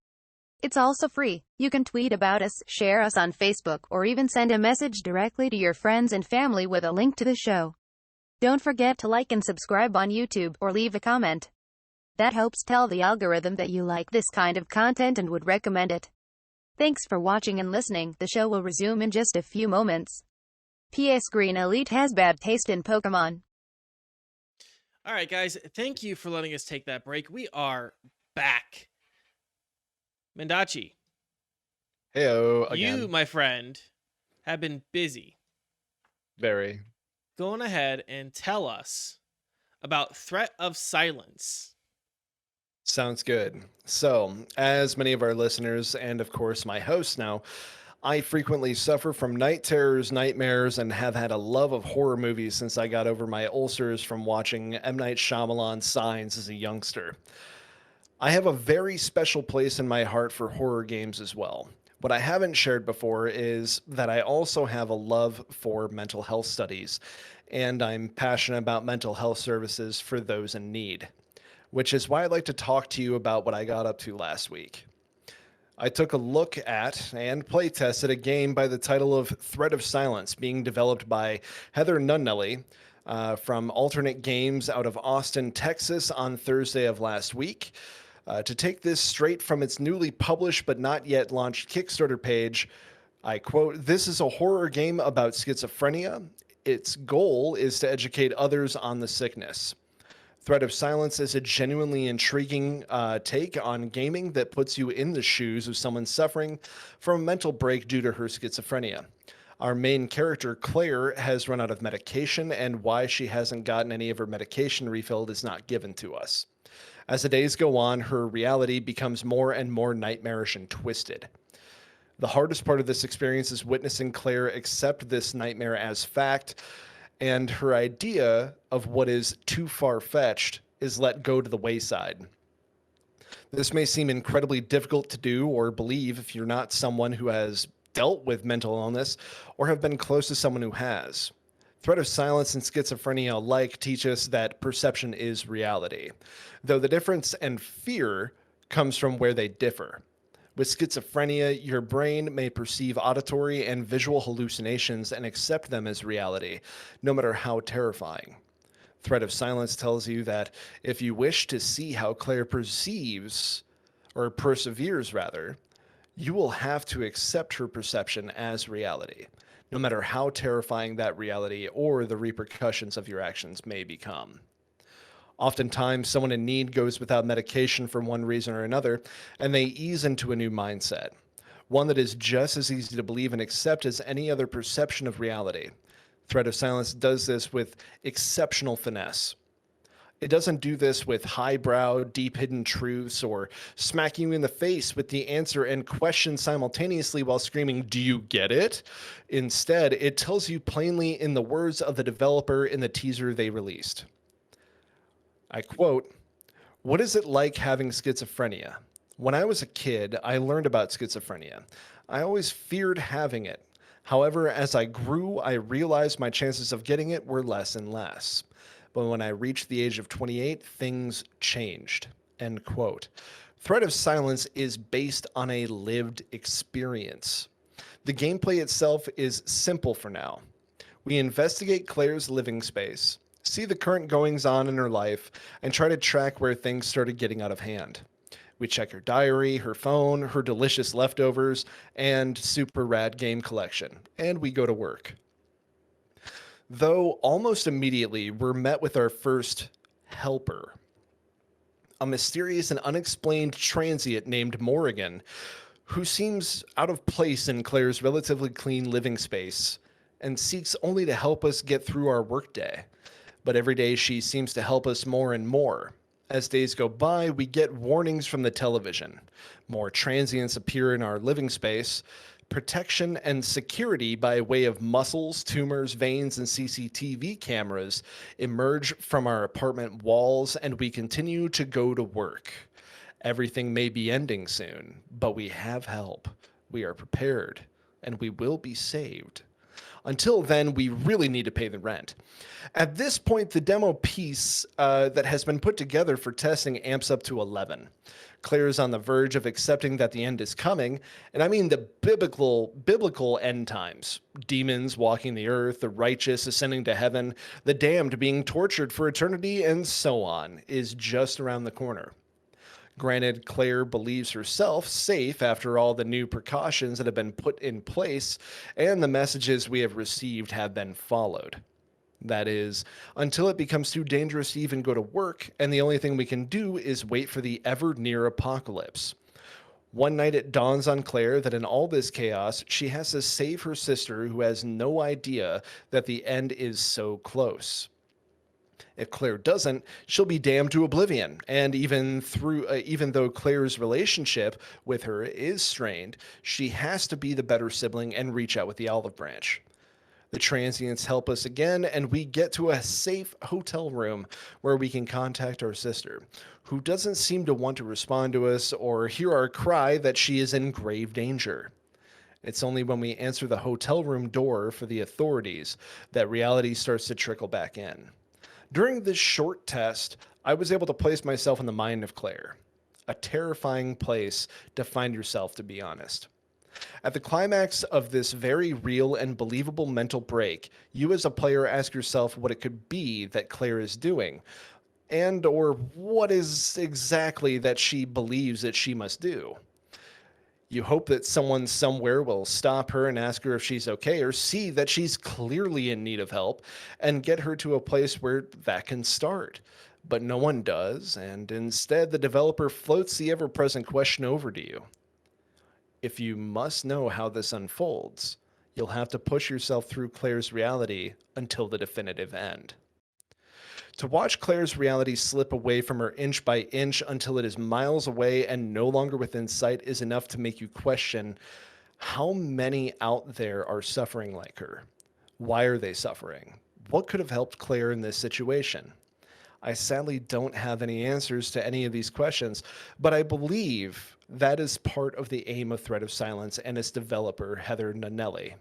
It's also free. You can tweet about us, share us on Facebook, or even send a message directly to your friends and family with a link to the show. Don't forget to like and subscribe on YouTube or leave a comment. That helps tell the algorithm that you like this kind of content and would recommend it. Thanks for watching and listening. The show will resume in just a few moments. PS Green Elite has bad taste in Pokemon. All right, guys, thank you for letting us take that break. We are back. Mendacii, Heyo you, again. my friend, have been busy. Very. Go on ahead and tell us about Threat of Silence. Sounds good. So, as many of our listeners and of course my hosts know, I frequently suffer from night terrors, nightmares, and have had a love of horror movies since I got over my ulcers from watching M. Night Shyamalan's Signs as a youngster. I have a very special place in my heart for horror games as well. What I haven't shared before is that I also have a love for mental health studies, and I'm passionate about mental health services for those in need, which is why I'd like to talk to you about what I got up to last week. I took a look at and playtested a game by the title of Threat of Silence, being developed by Heather Nunnelly from Alternate Games out of Austin, Texas, on Thursday of last week. To take this straight from its newly published but not yet launched Kickstarter page, I quote, "This is a horror game about schizophrenia. Its goal is to educate others on the sickness. Thread of Silence is a genuinely intriguing take on gaming that puts you in the shoes of someone suffering from a mental break due to her schizophrenia. Our main character, Claire, has run out of medication, and why she hasn't gotten any of her medication refilled is not given to us. As the days go on, her reality becomes more and more nightmarish and twisted. The hardest part of this experience is witnessing Claire accept this nightmare as fact, and her idea of what is too far-fetched is let go to the wayside. This may seem incredibly difficult to do or believe if you're not someone who has dealt with mental illness or have been close to someone who has. Thread of Silence and schizophrenia alike teach us that perception is reality, though the difference and fear comes from where they differ. With schizophrenia, your brain may perceive auditory and visual hallucinations and accept them as reality, no matter how terrifying. Thread of Silence tells you that if you wish to see how Claire perseveres, you will have to accept her perception as reality, no matter how terrifying that reality or the repercussions of your actions may become. Oftentimes, someone in need goes without medication for one reason or another, and they ease into a new mindset, one that is just as easy to believe and accept as any other perception of reality. Thread of Silence does this with exceptional finesse. It doesn't do this with highbrow, deep hidden truths or smacking you in the face with the answer and question simultaneously while screaming, "Do you get it?" Instead, it tells you plainly in the words of the developer in the teaser they released. I quote, "What is it like having schizophrenia? When I was a kid, I learned about schizophrenia. I always feared having it. However, as I grew, I realized my chances of getting it were less and less. But when I reached the age of 28, things changed." End quote. Thread of Silence is based on a lived experience. The gameplay itself is simple for now. We investigate Claire's living space, see the current goings-on in her life, and try to track where things started getting out of hand. We check her diary, her phone, her delicious leftovers, and super rad game collection, and we go to work. Though almost immediately, we're met with our first helper, a mysterious and unexplained transient named Morrigan, who seems out of place in Claire's relatively clean living space and seeks only to help us get through our workday. But every day she seems to help us more and more. As days go by, we get warnings from the television. More transients appear in our living space. Protection and security by way of muscles, tumors, veins, and CCTV cameras emerge from our apartment walls, and we continue to go to work. Everything may be ending soon, but we have help. We are prepared, and we will be saved. Until then, we really need to pay the rent. At this point, the demo piece that has been put together for testing amps up to 11. Claire is on the verge of accepting that the end is coming, and I mean the biblical end times. Demons walking the earth, the righteous ascending to heaven, the damned being tortured for eternity, and so on, is just around the corner. Granted, Claire believes herself safe after all the new precautions that have been put in place and the messages we have received have been followed. That is, until it becomes too dangerous to even go to work, and the only thing we can do is wait for the ever-near apocalypse. One night it dawns on Claire that in all this chaos, she has to save her sister who has no idea that the end is so close. If Claire doesn't, she'll be damned to oblivion, and even though Claire's relationship with her is strained, she has to be the better sibling and reach out with the olive branch. The transients help us again, and we get to a safe hotel room where we can contact our sister, who doesn't seem to want to respond to us or hear our cry that she is in grave danger. It's only when we answer the hotel room door for the authorities that reality starts to trickle back in. During this short test, I was able to place myself in the mind of Claire. A terrifying place to find yourself, to be honest. At the climax of this very real and believable mental break, you as a player ask yourself what it could be that Claire is doing, and or what is exactly that she believes that she must do. You hope that someone somewhere will stop her and ask her if she's okay, or see that she's clearly in need of help and get her to a place where that can start. But no one does, and instead the developer floats the ever present question over to you. If you must know how this unfolds, you'll have to push yourself through Claire's reality until the definitive end. To watch Claire's reality slip away from her inch by inch until it is miles away and no longer within sight is enough to make you question how many out there are suffering like her. Why are they suffering? What could have helped Claire in this situation? I sadly don't have any answers to any of these questions, but I believe that is part of the aim of Thread of Silence and its developer, Heather Nunelli.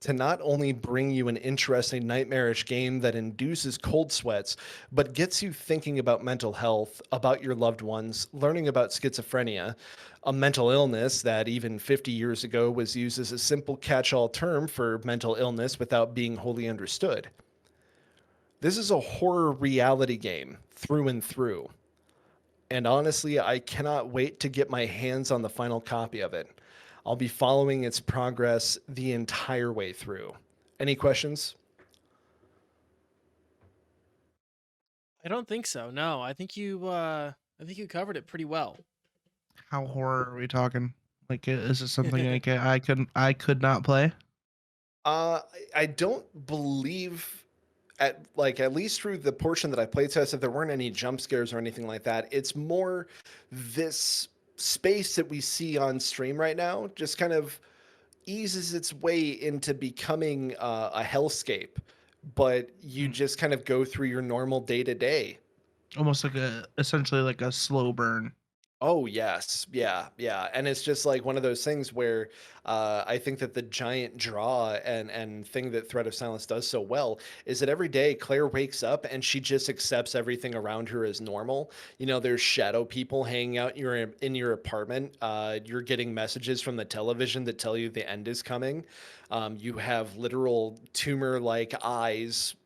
To not only bring you an interesting nightmarish game that induces cold sweats, but gets you thinking about mental health, about your loved ones, learning about schizophrenia, a mental illness that even 50 years ago was used as a simple catch-all term for mental illness without being wholly understood. This is a horror reality game through and through. And honestly, I cannot wait to get my hands on the final copy of it. I'll be following its progress the entire way through. Any questions? I don't think so. No, I think you covered it pretty well. How horror are we talking? Like, is it something I could not play? I don't believe at least through the portion that I played tested, there weren't any jump scares or anything like that. It's more this space that we see on stream right now just kind of eases its way into becoming a hellscape, but you just kind of go through your normal day to day. Almost like essentially like a slow burn. Oh yes, yeah, yeah, and it's just like one of those things where I think that the giant draw and thing that Thread of Silence does so well is that every day Claire wakes up and she just accepts everything around her as normal. You know, there's shadow people hanging out in your apartment. You're getting messages from the television that tell you the end is coming. You have literal tumor-like eyes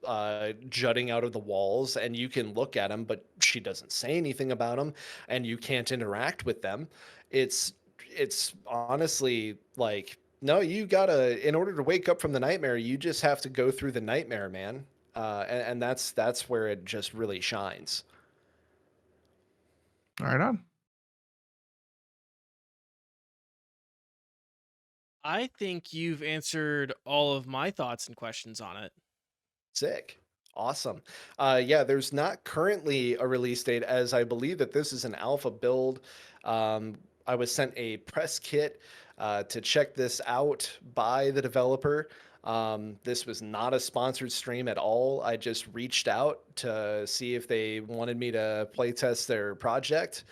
jutting out of the walls, and you can look at them, but she doesn't say anything about them, and you can't interact with them. It's honestly like, no, you gotta, in order to wake up from the nightmare, you just have to go through the nightmare, man. And that's where it just really shines. Right on. I think you've answered all of my thoughts and questions on it. Sick. Awesome. Yeah, there's not currently a release date, as I believe that this is an alpha build. I was sent a press kit to check this out by the developer. This was not a sponsored stream at all. I just reached out to see if they wanted me to playtest their project,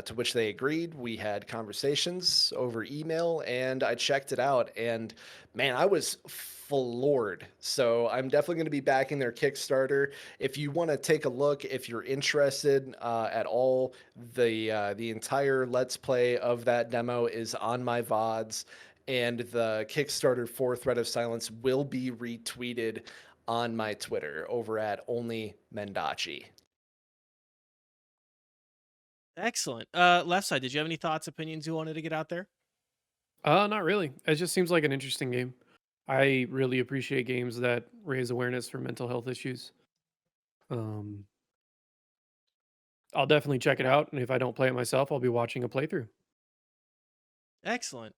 to which they agreed. We had conversations over email, and I checked it out. And man, I was floored. So I'm definitely going to be backing their Kickstarter. If you want to take a look, if you're interested at all, the entire Let's Play of that demo is on my VODs, and the Kickstarter for Thread of Silence will be retweeted on my Twitter over at only Mendacii. Excellent. Leftsyde, did you have any thoughts, opinions you wanted to get out there? Not really. It just seems like an interesting game. I really appreciate games that raise awareness for mental health issues. I'll definitely check it out, and if I don't play it myself, I'll be watching a playthrough. Excellent.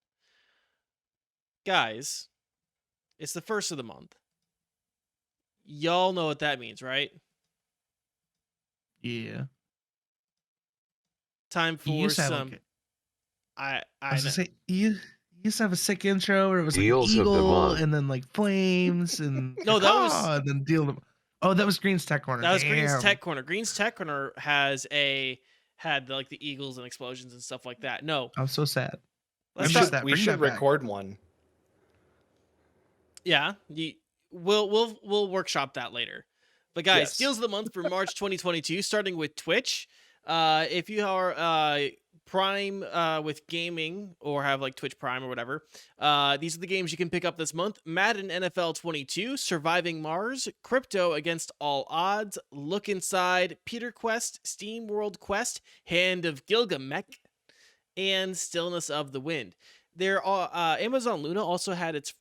Guys, it's the first of the month. Y'all know what that means, right? Yeah. Time You for used to have, some. like, I I was know. gonna say you used to have a sick intro where it was like an Deals of the eagle month. and then like flames and No, that was- and then deal them. Oh, that was Green's Tech Corner. That was Green's Damn. Tech Corner. Green's Tech Corner had like the eagles and explosions and stuff like that. No, I'm so sad. let's I talk. missed that. We Bring should that back. record one. Yeah, we'll workshop that later. But guys, Yes. deals of the month for March 2022, starting with Twitch. If you are Prime with gaming or have like Twitch Prime or whatever, these are the games you can pick up this month: Madden NFL 22, Surviving Mars, Crypto Against All Odds, Look Inside, Peter Quest, Steam World Quest, Hand of Gilgamesh, and Stillness of the Wind. There are Amazon Luna also had its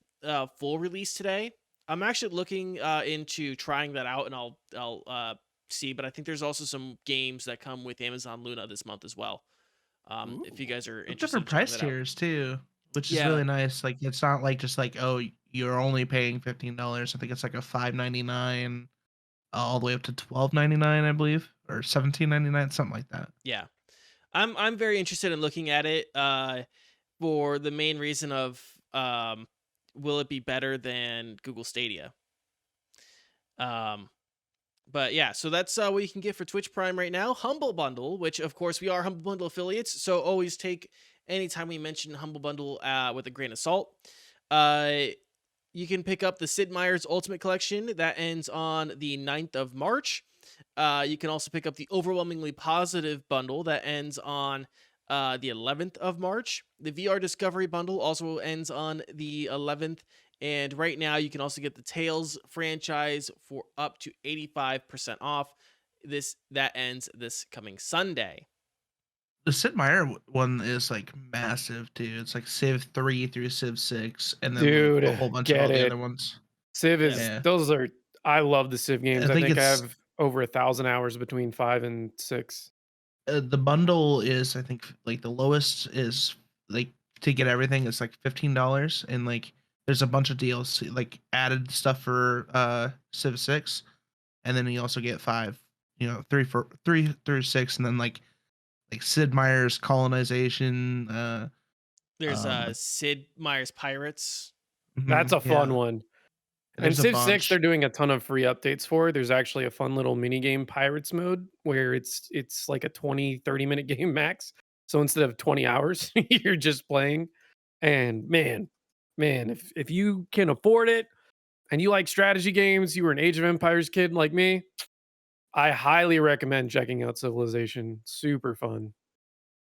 full release today. I'm actually looking into trying that out, and I'll see. But I think there's also some games that come with Amazon Luna this month as well. If you Ooh. guys are With interested in different checking price that out. tiers too, which is Yeah, really nice. Like it's not like just like, oh, you're only paying $15. I think it's like a $5.99 all the way up to $12.99, I believe, or $17.99, something like that. yeah. I'm very interested in looking at it for the main reason of will it be better than Google Stadia? Um, but yeah, so that's what you can get for Twitch Prime right now. Humble Bundle, which of course we are Humble Bundle affiliates, so always take anytime we mention Humble Bundle with a grain of salt. You can pick up the Sid Meier's Ultimate Collection that ends on the 9th of March. You can also pick up the Overwhelmingly Positive Bundle that ends on the 11th of March. The VR Discovery Bundle also ends on the 11th. And right now, you can also get the Tales franchise for up to 85% off. That ends this coming Sunday. The Sid Meier one is like massive too. It's like Civ 3 through Civ 6, and then like a Dude, whole bunch of all get the it. other ones. Civ Yep. is Yeah, those are I love the Civ games. I I think think I it's have over 1,000 hours between 5 and 6. the bundle is, I think, like the lowest is like to get everything is like $15, and like there's a bunch of DLC like added stuff for Civ 6, and then you also get 5, 3 through 6, and then like Sid Meier's colonization. There's Like, Sid Meier's Pirates. That's a fun yeah, one. And there's a Civ 6, they're bunch. doing a ton of free updates for. There's actually a fun little mini game Pirates mode where it's like a 20-30 minute game max. So instead of 20 hours, you're just playing. And man, if you can afford it and you like strategy games, you were an Age of Empires kid like me, I highly recommend checking out Civilization. Super fun.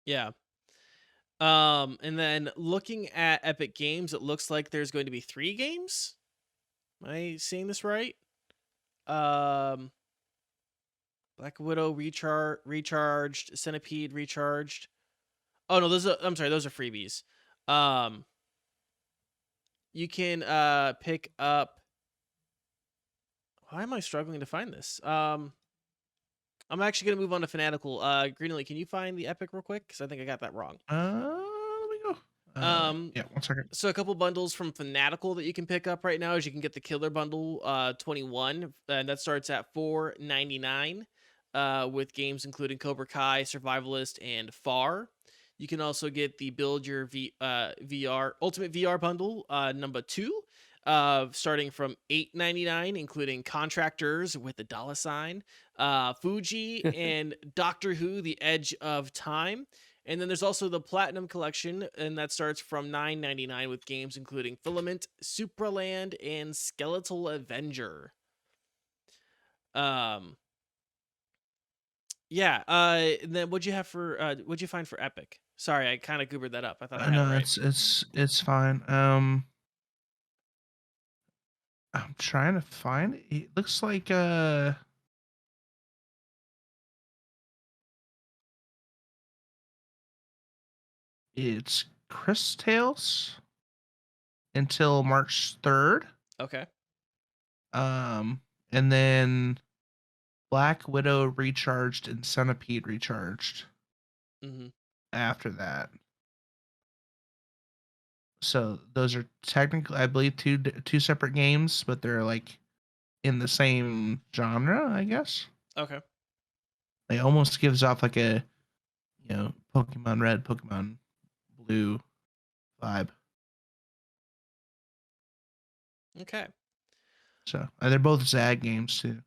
Yeah. And then looking at Epic Games, it looks like there's going to be 3 games. Am I seeing this right? Um, Black Widow recharged, Centipede recharged. Oh no, I'm sorry, those are freebies. Um, you can pick up. Why am I struggling to find this? I'm actually gonna move on to Fanatical. Greenlee, can you find the Epic real quick? Because I think I got that wrong. Let me go. Um, Yeah, 1 second. So a couple bundles from Fanatical that you can pick up right now is you can get the Killer Bundle 21, and that starts at $4.99 with games including Cobra Kai, Survivalist, and Far. You can also get the Build Your VR Ultimate VR Bundle number 2, starting from $8.99, including Contractors with the $sign, Fuji, and Doctor Who: The Edge of Time. And then there's also the Platinum Collection, and that starts from $9.99 with games including Filament, Supraland, and Skeletal Avenger. Yeah. And then what'd you find for Epic? Sorry, I kind of goobered that up. I thought I had it No, right. it's fine. I'm trying to find it. It looks like it's Chris Tales until March 3rd. Okay. And then Black Widow recharged and Centipede recharged Mm-hmm. after that. So those are technically, I believe, two separate games, but they're like in the same genre, I guess. Okay. It almost gives off like a, Pokemon Red, Pokemon Blue vibe. Okay. So they're both Zag games too.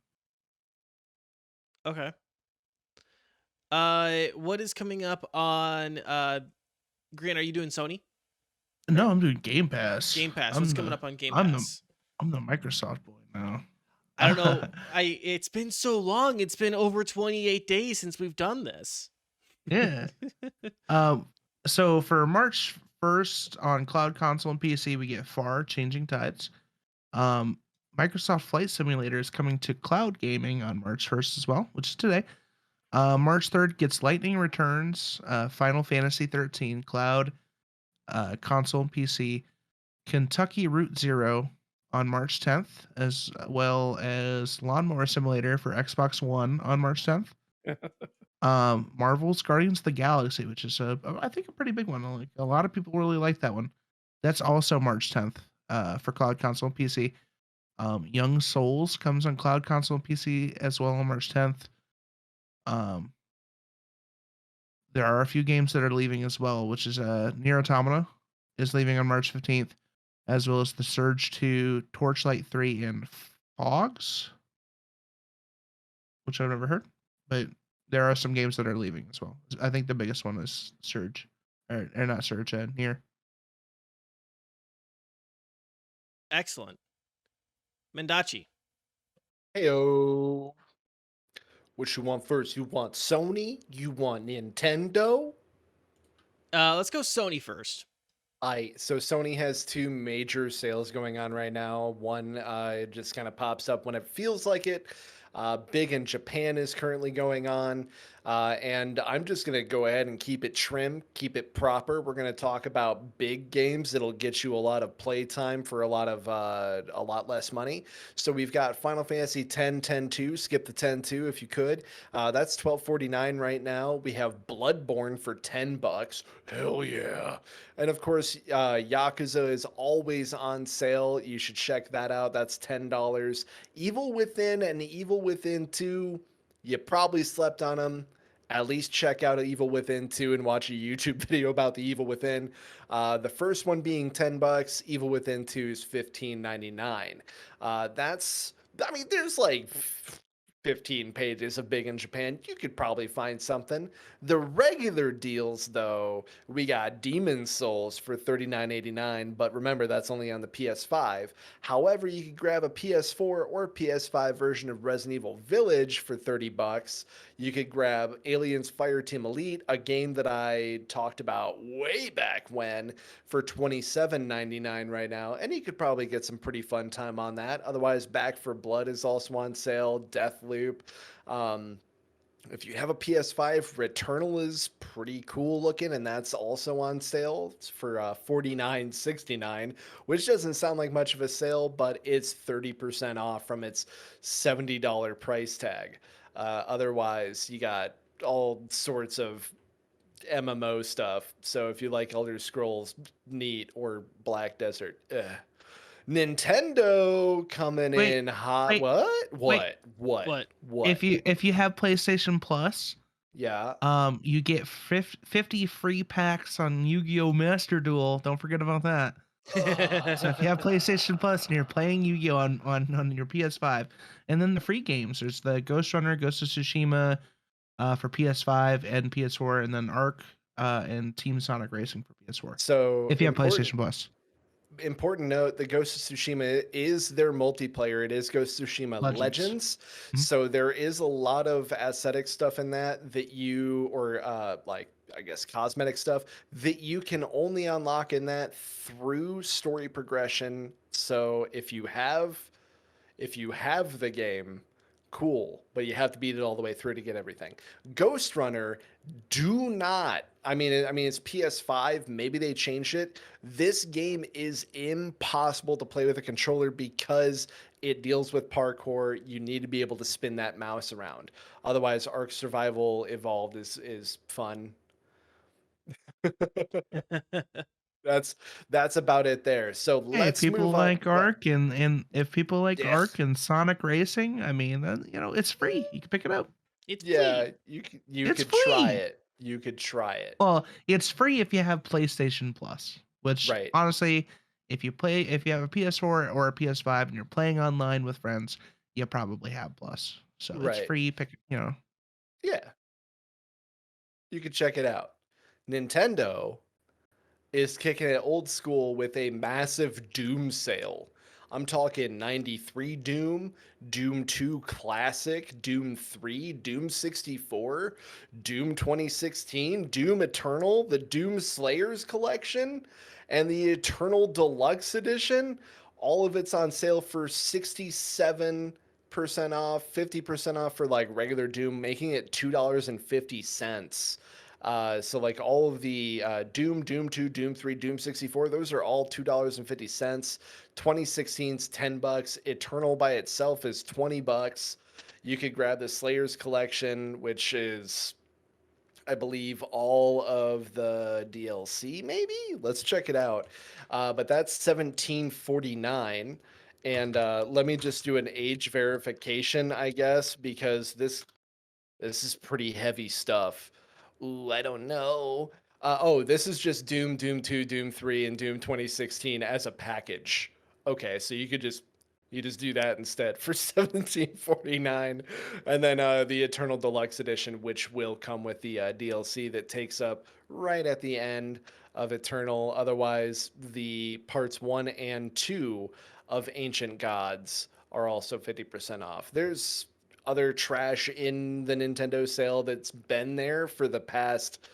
Okay. What is coming up on Grant? Are you doing Sony? No, I'm doing Game Pass. Game Pass. What's coming up on Game I'm Pass? I'm the Microsoft boy now. I don't know. It's been so long. It's been over 28 days since we've done this. Yeah. So for March 1st on Cloud Console and PC, we get Far Changing Tides. Microsoft Flight Simulator is coming to cloud gaming on March 1st as well, which is today. March 3rd gets Lightning Returns, Final Fantasy 13 Cloud, console and PC, Kentucky Route Zero on March 10th, as well as Lawnmower Simulator for Xbox One on March 10th. Marvel's Guardians of the Galaxy, which is I think a pretty big one. Like a lot of people really like that one. That's also March 10th for cloud console and PC. Young Souls comes on cloud console and PC as well on March 10th. There are a few games that are leaving as well, which is Nier Automata is leaving on March 15th, as well as The Surge 2, Torchlight 3, and Fogs, which I've never heard. But there are some games that are leaving as well. I think the biggest one is Surge, or not Surge, Nier. Excellent. Mendacii. Heyo. What you want first? You want Sony? You want Nintendo? Let's go Sony first. So Sony has two major sales going on right now. One just kind of pops up when it feels like it. Big in Japan is currently going on. And I'm just going to go ahead and keep it trim, keep it proper. We're going to talk about big games that'll get you a lot of play time for a lot less money. So we've got Final Fantasy X 10-2, skip the 10-2 if you could. That's $12.49 right now. We have Bloodborne for $10. Hell yeah. And of course, Yakuza is always on sale. You should check that out. That's $10. Evil Within and Evil Within 2, you probably slept on them. At least check out Evil Within 2 and watch a YouTube video about the Evil Within. The first one being $10, Evil Within 2 is $15.99. There's like 15 pages of Big in Japan. You could probably find something. The regular deals, though, we got Demon Souls for $39.89, but remember, that's only on the PS5. However, you could grab a PS4 or PS5 version of Resident Evil Village for $30. You could grab Aliens Fireteam Elite, a game that I talked about way back when, for $27.99 right now, and you could probably get some pretty fun time on that. Otherwise, Back 4 Blood is also on sale, Deathloop. If you have a PS5, Returnal is pretty cool looking, and that's also on sale. It's for $49.69, which doesn't sound like much of a sale, but it's 30% off from its $70 price tag. Otherwise, you got all sorts of MMO stuff. So if you like Elder Scrolls, neat, or Black Desert, Nintendo coming Wait, in hot. wait, What? What? If you have PlayStation Plus, Yeah. you get 50 free packs on Yu-Gi-Oh! Master Duel. Don't forget about that. So if you have PlayStation Plus and you're playing Yu-Gi-Oh! on your PS5, and then the free games, there's the Ghost Runner, Ghost of Tsushima for PS5 and PS4, and then Arc and Team Sonic Racing for PS4. So If you have PlayStation Plus. Important note, the Ghost of Tsushima is their multiplayer. It is Ghost of Tsushima Legends. Mhm. So there is a lot of aesthetic stuff in that you, or like, I guess, cosmetic stuff that you can only unlock in that through story progression. So if you have the game, cool, but you have to beat it all the way through to get everything. Ghost Runner, do not. It's PS5. Maybe they changed it. This game is impossible to play with a controller because it deals with parkour. You need to be able to spin that mouse around. Otherwise, Ark Survival Evolved is fun. That's about it there. So Hey, let's if people move on. like Ark and if people like Yeah. Ark and Sonic Racing, I mean, then, it's free. You can pick it up. It's Yeah, free. you It's could try free. it. You could try it. Well, it's free if you have PlayStation Plus, which Right. honestly, if you have a PS4 or a PS5 and you're playing online with friends, you probably have Plus. So Right. it's free. Yeah. You could check it out. Nintendo is kicking it old school with a massive Doom sale. I'm talking 93 Doom, Doom 2 Classic, Doom 3, Doom 64, Doom 2016, Doom Eternal, the Doom Slayers collection, and the Eternal Deluxe Edition. All of it's on sale for $67 off, 50% off for like regular Doom, making it $2.50. So like all of the Doom, Doom 2, Doom 3, Doom 64, those are all $2.50. 2016's $10. Eternal by itself is $20. You could grab the Slayers collection, which is, I believe, all of the DLC, maybe? Let's check it out. But that's 1749. And let me just do an age verification, I guess, because this is pretty heavy stuff. Ooh, I don't know. Oh, this is just Doom, Doom 2, Doom 3, and Doom 2016 as a package. Okay, so you just do that instead for 1749, and then the Eternal Deluxe Edition, which will come with the DLC that takes up right at the end of Eternal. Otherwise, the parts 1 and 2 of Ancient Gods are also 50% off. There's other trash in the Nintendo sale that's been there for the past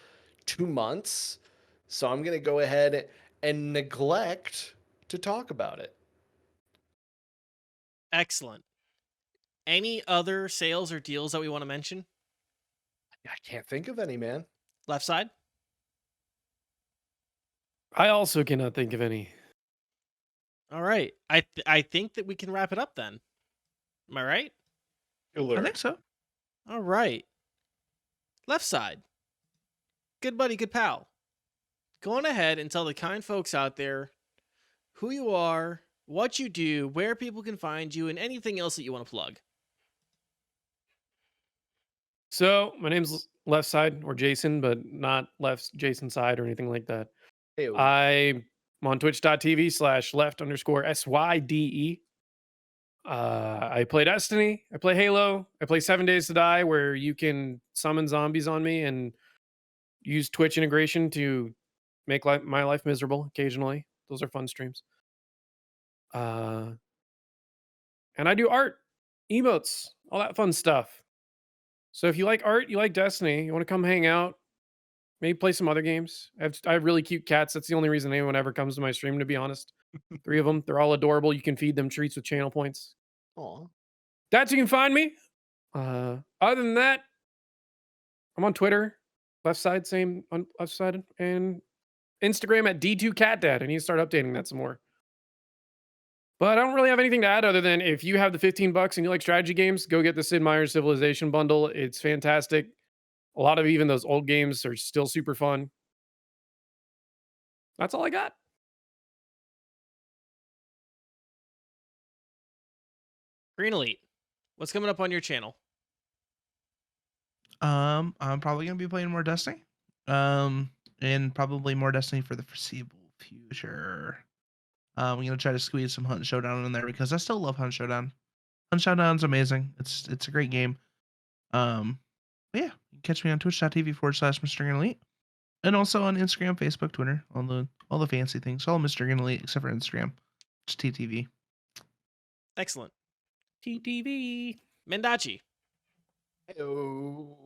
2 months. So I'm going to go ahead and neglect to talk about it. Excellent. Any other sales or deals that we want to mention? I can't think of any, man. Leftsyde? I also cannot think of any. All right. I think that we can wrap it up then. Am I right? I think so. All right. Leftsyde. Good buddy, good pal. Go on ahead and tell the kind folks out there who you are, what you do, where people can find you, and anything else that you want to plug. So my name's Leftsyde or Jason, but not left Jason side or anything like that. Hey-o. I'm on twitch.tv/left_SYDE. I play Destiny. I play Halo. I play 7 Days to Die, where you can summon zombies on me and use Twitch integration to make my life miserable occasionally. Those are fun streams. And I do art, emotes, all that fun stuff. So if you like art, you like Destiny, you want to come hang out, maybe play some other games. I have really cute cats. That's the only reason anyone ever comes to my stream, to be honest. 3 of them. They're all adorable. You can feed them treats with channel points. Aw. That's you can find me. Other than that, I'm on Twitter, Leftsyde, same on Leftsyde, and Instagram at D2CatDad. I need to start updating that some more. But I don't really have anything to add other than if you have the $15 and you like strategy games, go get the Sid Meier's Civilization bundle. It's fantastic. A lot of even those old games are still super fun. That's all I got. Green Elite. What's coming up on your channel? I'm probably gonna be playing more Destiny. And probably more Destiny for the foreseeable future. I'm gonna try to squeeze some Hunt Showdown in there because I still love Hunt Showdown. Hunt Showdown's amazing. It's a great game. But yeah, you can catch me on twitch.tv/Mr. Green Elite. And also on Instagram, Facebook, Twitter, all the fancy things. All Mr. Green Elite except for Instagram. It's TTV. Excellent. TTV. Mendacii. Hey-o.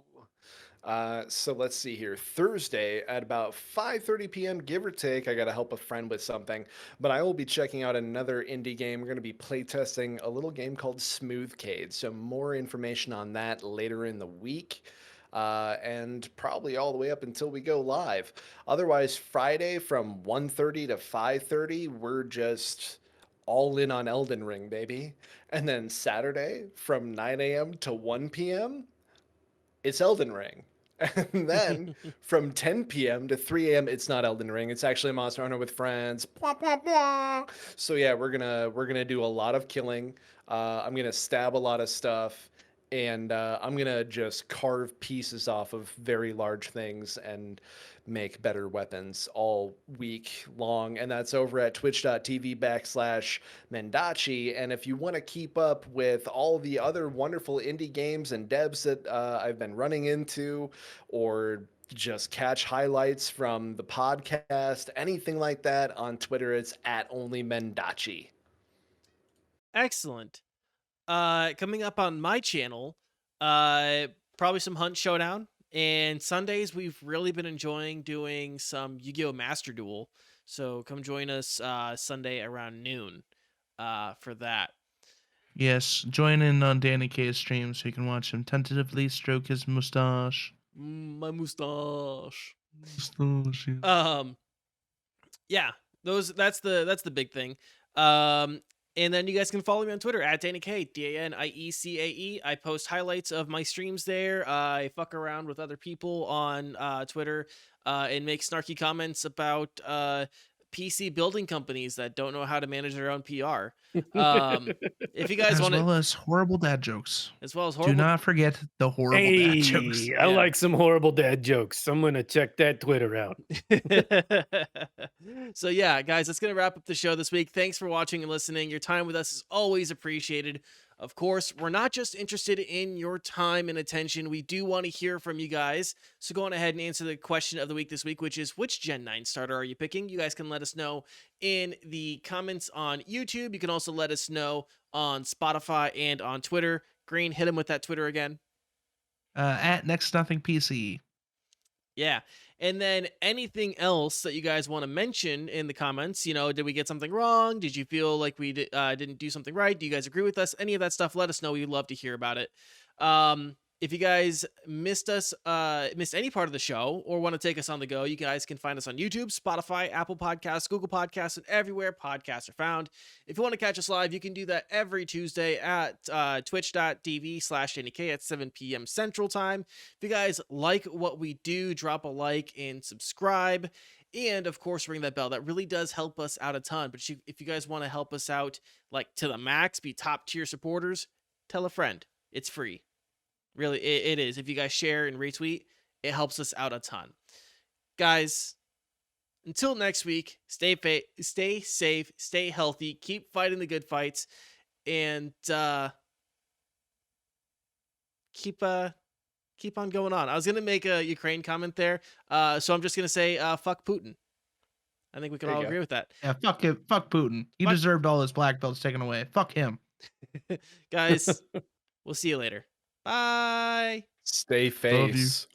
So let's see here. Thursday at about 5:30 p.m., give or take. I got to help a friend with something, but I will be checking out another indie game. We're going to be playtesting a little game called Smoothcade. So more information on that later in the week. And probably all the way up until we go live. Otherwise, Friday from 1:30 to 5:30, we're just all in on Elden Ring, baby. And then Saturday from 9 a.m. to 1 p.m., it's Elden Ring. And then from 10 p.m. to 3 a.m., it's not Elden Ring. It's actually Monster Hunter with friends. Blah, blah, blah. So yeah, we're gonna do a lot of killing. I'm gonna stab a lot of stuff, and I'm gonna just carve pieces off of very large things and make better weapons all week long. And that's over at twitch.tv/Mendacii. And if you want to keep up with all the other wonderful indie games and devs that I've been running into, or just catch highlights from the podcast, anything like that, on Twitter, it's at @onlymendacii. Excellent. Coming up on my channel, probably some Hunt Showdown. And Sundays, we've really been enjoying doing some Yu-Gi-Oh! Master Duel. So come join us Sunday around noon for that. Yes, join in on Danny K's stream so you can watch him tentatively stroke his mustache. My mustache. Mustache, yeah. Yeah, that's the big thing. And then you guys can follow me on Twitter at Danny K, DANIECAE. I post highlights of my streams there. I fuck around with other people on Twitter and make snarky comments about PC building companies that don't know how to manage their own PR. If you guys As want to, well as horrible dad jokes. as well as Do horrible, not forget the horrible dad jokes. Hey, I Yeah. like some horrible dad jokes. I'm gonna check that Twitter out. So yeah, guys, that's gonna wrap up the show this week. Thanks for watching and listening. Your time with us is always appreciated. Of course, we're not just interested in your time and attention. We do want to hear from you guys. So go on ahead and answer the question of the week this week, which is, which Gen 9 starter are you picking? You guys can let us know in the comments on YouTube. You can also let us know on Spotify and on Twitter. Green, hit him with that Twitter again. At Next Nothing PC. Yeah. And then anything else that you guys want to mention in the comments, did we get something wrong? Did you feel like we didn't do something right? Do you guys agree with us? Any of that stuff, let us know. We'd love to hear about it. If you guys missed any part of the show or want to take us on the go, you guys can find us on YouTube, Spotify, Apple Podcasts, Google Podcasts, and everywhere podcasts are found. If you want to catch us live, you can do that every Tuesday at twitch.tv/DannyK at 7 p.m. Central Time. If you guys like what we do, drop a like and subscribe. And of course, ring that bell. That really does help us out a ton. But if you guys want to help us out like to the max, be top tier supporters, tell a friend. It's free. Really, it is. If you guys share and retweet, it helps us out a ton. Guys, until next week, stay safe, stay healthy, keep fighting the good fights, and keep on going on. I was going to make a Ukraine comment there, so I'm just going to say fuck Putin. I think we can all agree with that. Yeah, fuck him. Fuck Putin. He deserved all his black belts taken away. Fuck him. Guys, we'll see you later. Bye. Stay Love you. face.